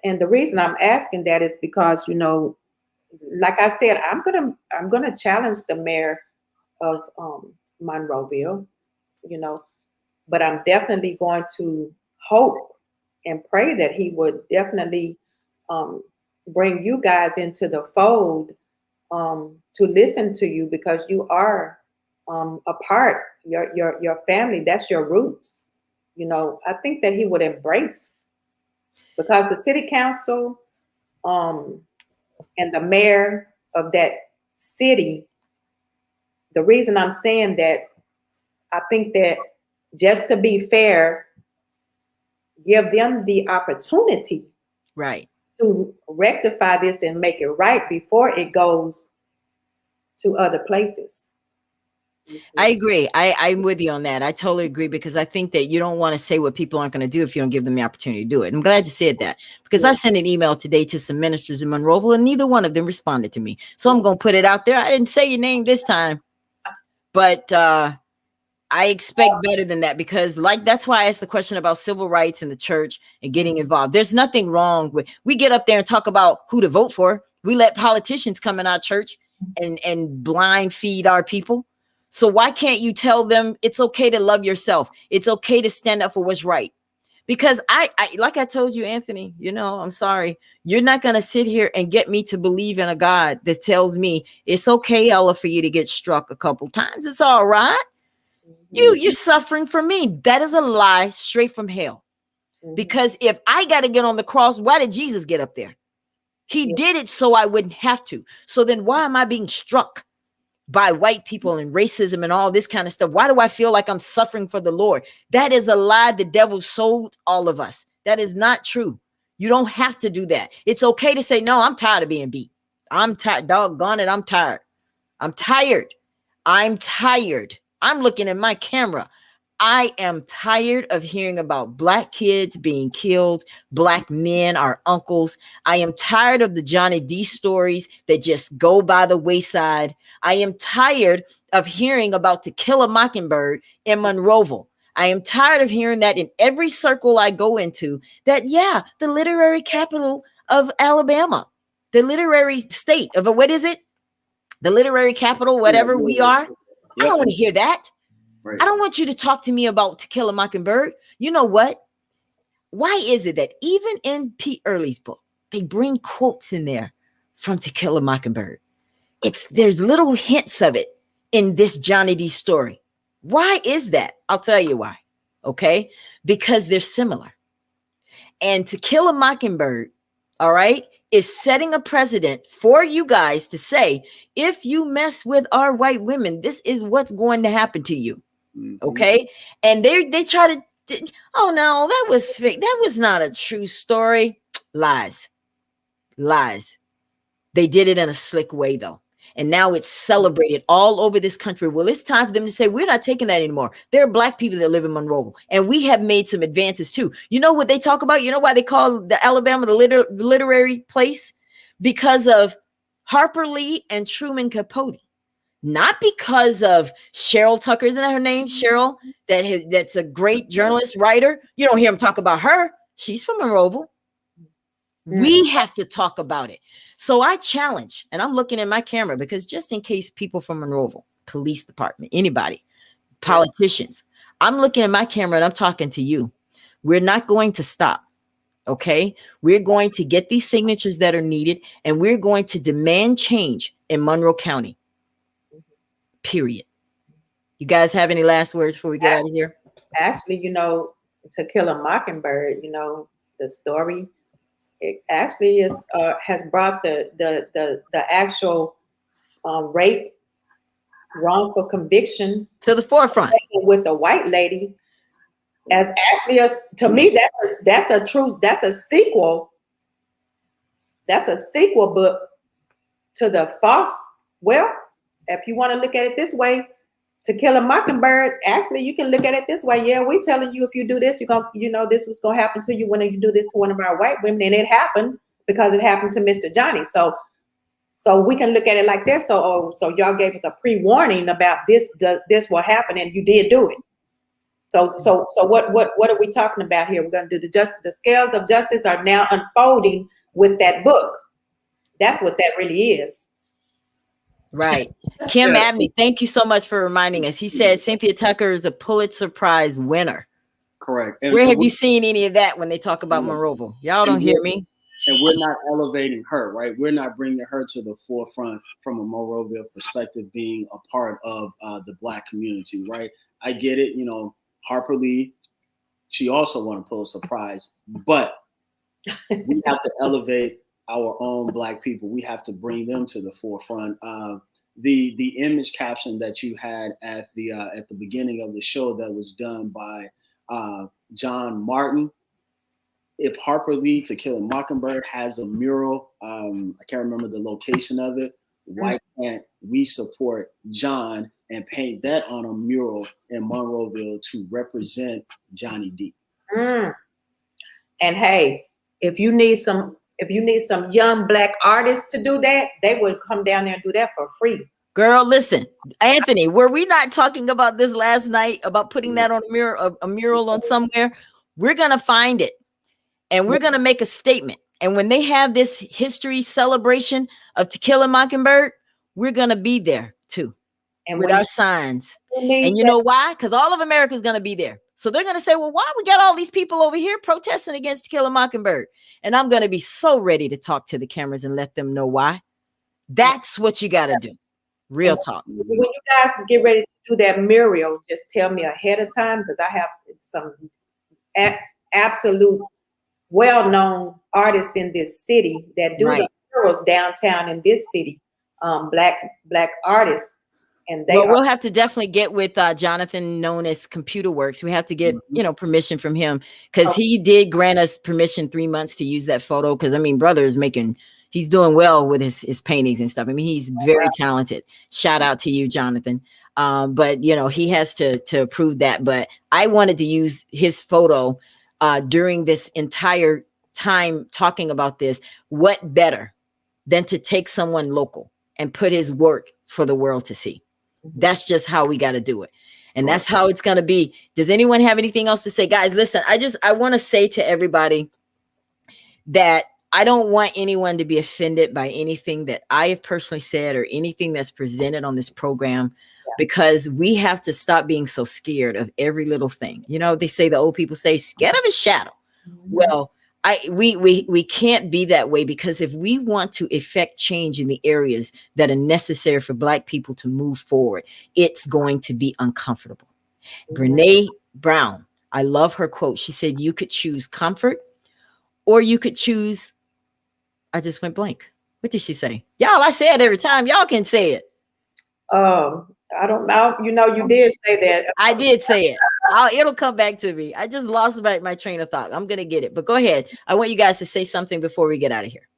And the reason I'm asking that is because, like I said, I'm gonna challenge the mayor of Monroeville, but I'm definitely going to hope and pray that he would definitely bring you guys into the fold to listen to you, because you are a part, your family, that's your roots. I think that he would embrace, because the city council and the mayor of that city, the reason I'm saying that, I think that, just to be fair, give them the opportunity to rectify this and make it right before it goes to other places. I agree. I'm with you on that. I totally agree, because I think that you don't want to say what people aren't going to do if you don't give them the opportunity to do it. I'm glad you said that, because I sent an email today to some ministers in Monroeville and neither one of them responded to me. So I'm going to put it out there. I didn't say your name this time, but I expect better than that, because that's why I asked the question about civil rights in the church and getting involved. There's nothing wrong with, we get up there and talk about who to vote for. We let politicians come in our church and blind feed our people. So why can't you tell them it's okay to love yourself? It's okay to stand up for what's right. Because I like I told you, Anthony, I'm sorry. You're not going to sit here and get me to believe in a God that tells me it's okay, Ella, for you to get struck a couple times. It's all right. You're suffering from me. That is a lie straight from hell. Because if I got to get on the cross, why did Jesus get up there? He did it so I wouldn't have to. So then why am I being struck by white people and racism and all this kind of stuff? Why do I feel like I'm suffering for the Lord? That is a lie the devil sold all of us. That is not true. You don't have to do that. It's okay to say, no, I'm tired of being beat. I'm tired. Doggone it. I'm tired. I'm tired. I'm tired. I'm looking at my camera. I am tired of hearing about Black kids being killed, Black men, our uncles. I am tired of the Johnny D stories that just go by the wayside. I am tired of hearing about To Kill a Mockingbird in Monroeville. I am tired of hearing that in every circle I go into, that, the literary capital of Alabama, the literary state of what is it? The literary capital, whatever we are. I don't want to hear that. Right. I don't want you to talk to me about To Kill a Mockingbird. You know what? Why is it that even in Pete Early's book, they bring quotes in there from To Kill a Mockingbird? There's little hints of it in this Johnny D story. Why is that? I'll tell you why. Okay? Because they're similar. And To Kill a Mockingbird, all right, is setting a precedent for you guys to say, if you mess with our white women, this is what's going to happen to you. Okay. And they try to, oh no, that was fake. That was not a true story. Lies. They did it in a slick way though. And now it's celebrated all over this country. Well, it's time for them to say, we're not taking that anymore. There are Black people that live in Monroeville, and we have made some advances too. You know what they talk about? You know why they call the Alabama the literary place? Because of Harper Lee and Truman Capote. Not because of Cheryl Tucker, isn't that her name? Cheryl, that's a great journalist, writer. You don't hear them talk about her. She's from Monroeville. We have to talk about it. So I challenge, and I'm looking at my camera because just in case people from Monroeville, police department, anybody, politicians, I'm looking at my camera and I'm talking to you. We're not going to stop. Okay. We're going to get these signatures that are needed, and we're going to demand change in Monroe County. Period. You guys have any last words before we get out of here? Actually, you know, To Kill a Mockingbird, you know, the story, it actually is has brought the actual rape, wrongful conviction to the forefront with the white lady. As actually, to me, that's a sequel. That's a sequel book to the false. Well, if you want to look at it this way, To Kill a Mockingbird, actually, you can look at it this way. Yeah, we're telling you if you do this, this was going to happen to you when you do this to one of our white women, and it happened because it happened to Mr. Johnny. So we can look at it like this. So y'all gave us a pre-warning about this will happen, and you did do it. So what are we talking about here? We're going to do the scales of justice are now unfolding with that book. That's what that really is. Right. Kim Abney, thank you so much for reminding us. He said Cynthia Tucker is a Pulitzer Prize winner. Correct. Where have you seen any of that when they talk about Monroeville? Y'all don't hear me. And we're not elevating her, right? We're not bringing her to the forefront from a Monroeville perspective, being a part of the Black community, right? I get it. You know, Harper Lee, she also won a Pulitzer Prize, but we have to elevate our own Black people. We have to bring them to the forefront. The image caption that you had at the beginning of the show that was done by John Martin. If Harper Lee To Kill a Mockingbird has a mural, I can't remember the location of it. Why can't we support John and paint that on a mural in Monroeville to represent Johnny D? And hey, if you need some young Black artists to do that, they would come down there and do that for free. Girl, listen, Anthony, were we not talking about this last night about putting that on a mural on somewhere? We're going to find it and we're going to make a statement. And when they have this history celebration of To Kill a Mockingbird, we're going to be there too, and with our signs. And you know why? Because all of America is going to be there. So they're going to say, well, why we got all these people over here protesting against To Kill a Mockingbird? And I'm going to be so ready to talk to the cameras and let them know why. That's what you got to do. Real talk. When you guys get ready to do that mural, just tell me ahead of time, because I have some absolute well-known artists in this city that do the murals downtown in this city, black artists. And we'll have to definitely get with Jonathan, known as Computer Works. We have to get, permission from him, because he did grant us permission 3 months to use that photo. Because brother is he's doing well with his paintings and stuff. He's very talented. Shout out to you, Jonathan. But he has to approve that. But I wanted to use his photo during this entire time talking about this. What better than to take someone local and put his work for the world to see? That's just how we got to do it. And that's how it's going to be. Does anyone have anything else to say? Guys, listen, I want to say to everybody that I don't want anyone to be offended by anything that I have personally said or anything that's presented on this program, because we have to stop being so scared of every little thing. They say, the old people say, scared of a shadow. Well, we can't be that way, because if we want to effect change in the areas that are necessary for Black people to move forward, it's going to be uncomfortable. Brene Brown, I love her quote. She said, you could choose comfort or you could choose, I just went blank. What did she say? Y'all, I say it every time. Y'all can say it. I don't know. You did say that. I did say it. It'll come back to me. I just lost my train of thought. I'm going to get it. But go ahead. I want you guys to say something before we get out of here.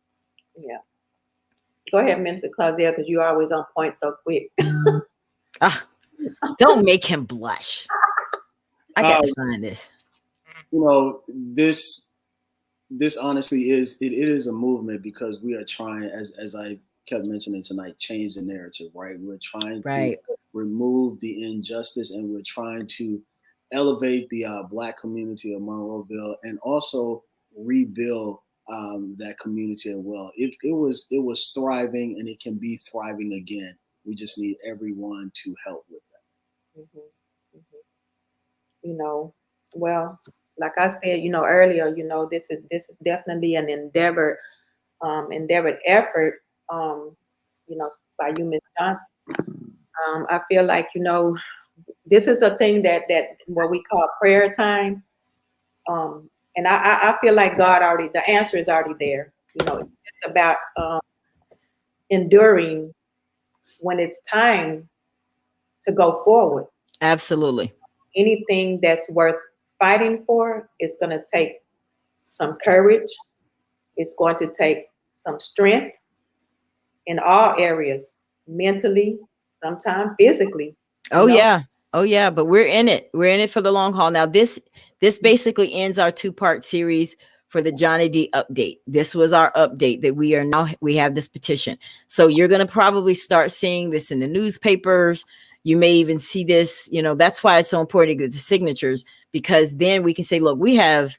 Yeah. Go ahead, Minister Claudia, because you're always on point so quick. Don't make him blush. I got to find this. You know, this honestly is it is a movement, because we are trying, as I kept mentioning tonight, change the narrative, right? We're trying to remove the injustice, and we're trying to elevate the Black community of Monroeville, and also rebuild that community as well. It was thriving, and it can be thriving again. We just need everyone to help with that. Mm-hmm. Mm-hmm. You know, well, like I said, you know, earlier, you know, this is definitely an endeavored effort, you know, by you, Ms. Johnson. I feel like, you know, this is a thing that what we call prayer time. And I feel like the answer is already there. You know, it's about enduring when it's time to go forward. Absolutely. Anything that's worth fighting for is going to take some courage. It's going to take some strength in all areas, mentally, sometimes physically. Oh, yeah. Oh, yeah. But we're in it. We're in it for the long haul. Now, this basically ends our 2-part series for the Johnny D update. This was our update that we have this petition. So you're going to probably start seeing this in the newspapers. You may even see this, you know, that's why it's so important to get the signatures, because then we can say, look, we have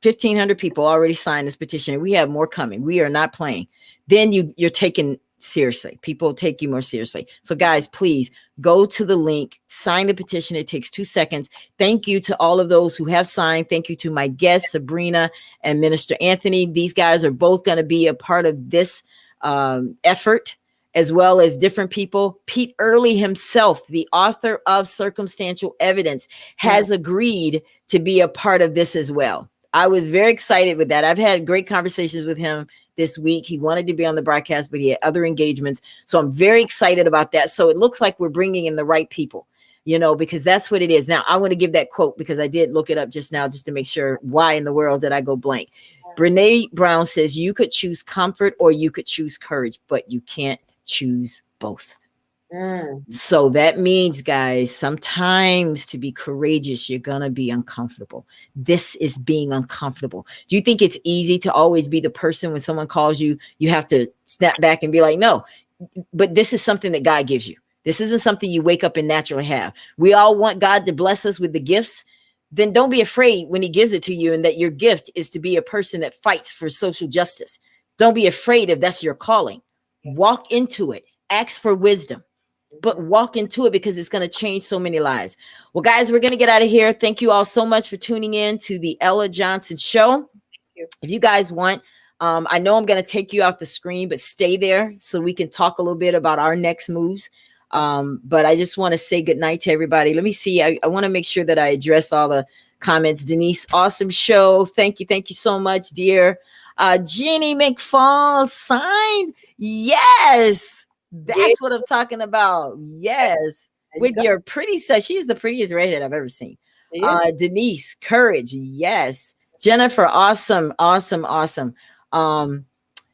1,500 people already signed this petition. We have more coming. We are not playing. Then you're taken seriously. People take you more seriously. So guys, please go to the link, sign the petition. It takes 2 seconds. Thank you to all of those who have signed. Thank you to my guests, Sabrina and Minister Anthony. These guys are both going to be a part of this effort, as well as different people. Pete Early himself, the author of Circumstantial Evidence, has agreed to be a part of this as well. I was very excited with that. I've had great conversations with him this week. He wanted to be on the broadcast, but he had other engagements. So I'm very excited about that. So it looks like we're bringing in the right people, you know, because that's what it is. Now, I want to give that quote because I did look it up just now, just to make sure why in the world did I go blank. Brene Brown says, you could choose comfort or you could choose courage, but you can't choose both. So that means, guys, sometimes to be courageous, you're going to be uncomfortable. This is being uncomfortable. Do you think it's easy to always be the person when someone calls you, you have to snap back and be like, no, but this is something that God gives you. This isn't something you wake up and naturally have. We all want God to bless us with the gifts. Then don't be afraid when he gives it to you, and that your gift is to be a person that fights for social justice. Don't be afraid if that's your calling. Walk into it. Ask for wisdom. But walk into it, because it's going to change so many lives. Well, guys, we're going to get out of here. Thank you all so much for tuning in to the Ella Johnson Show. If you guys want, I know I'm going to take you off the screen, but stay there so we can talk a little bit about our next moves. But I just want to say good night to everybody. Let me see. I want to make sure that I address all the comments. Denise, awesome show. Thank you. Thank you so much, dear. Jeannie McFall signed. Yes. That's what I'm talking about. Yes. With your pretty set. She is the prettiest redhead I've ever seen. Denise, courage. Yes. Jennifer, awesome.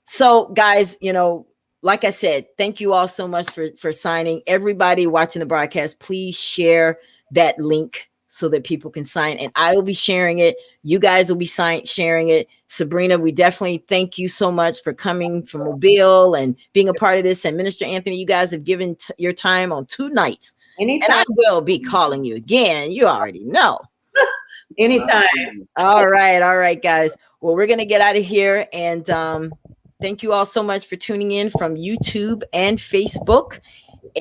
So guys, you know, like I said, thank you all so much for signing. Everybody watching the broadcast, please share that link so that people can sign, and I will be sharing it. You guys will be sharing it. Sabrina, we definitely thank you so much for coming from Mobile and being a part of this. And Minister Anthony, you guys have given your time on 2 nights. Anytime. And I will be calling you again. You already know. Anytime. All right, guys. Well, we're going to get out of here. And thank you all so much for tuning in from YouTube and Facebook.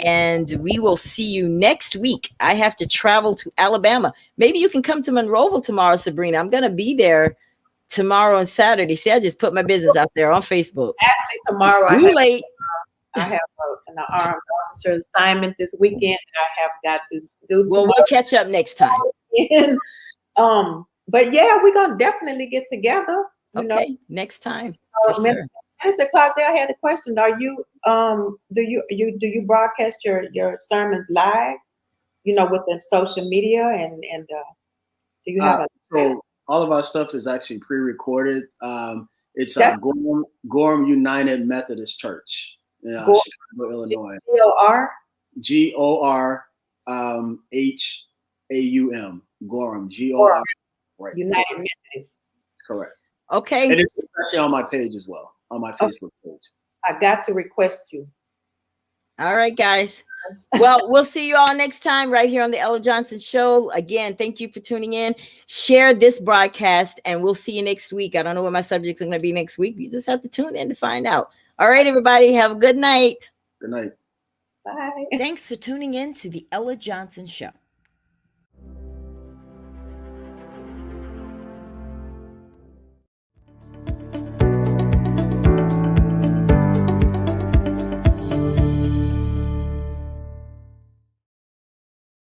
And we will see you next week. I have to travel to Alabama. Maybe you can come to Monroeville tomorrow, Sabrina. I'm going to be there tomorrow and Saturday. See, I just put my business out there on Facebook. Actually, tomorrow I have an armed officer assignment this weekend that I have got to do tomorrow. Well, we'll catch up next time. But yeah, we're going to definitely get together. Okay, next time. Sure. Mr. Claudia, I had a question. Are you do you broadcast your sermons live? You know, with the social media and do you have so all of our stuff is actually pre-recorded. It's Gorham United Methodist Church. Chicago, Illinois. G-O-R? Gorham, Gorham, G-O-R. Right. United Methodist. Correct. Okay. And it's actually on my page as well, on my Facebook page. I got to request you. All right, guys. Well, we'll see you all next time right here on the Ella Johnson Show. Again, thank you for tuning in. Share this broadcast, and we'll see you next week. I don't know what my subjects are going to be next week. You just have to tune in to find out. All right, everybody. Have a good night. Good night. Bye. Thanks for tuning in to the Ella Johnson Show.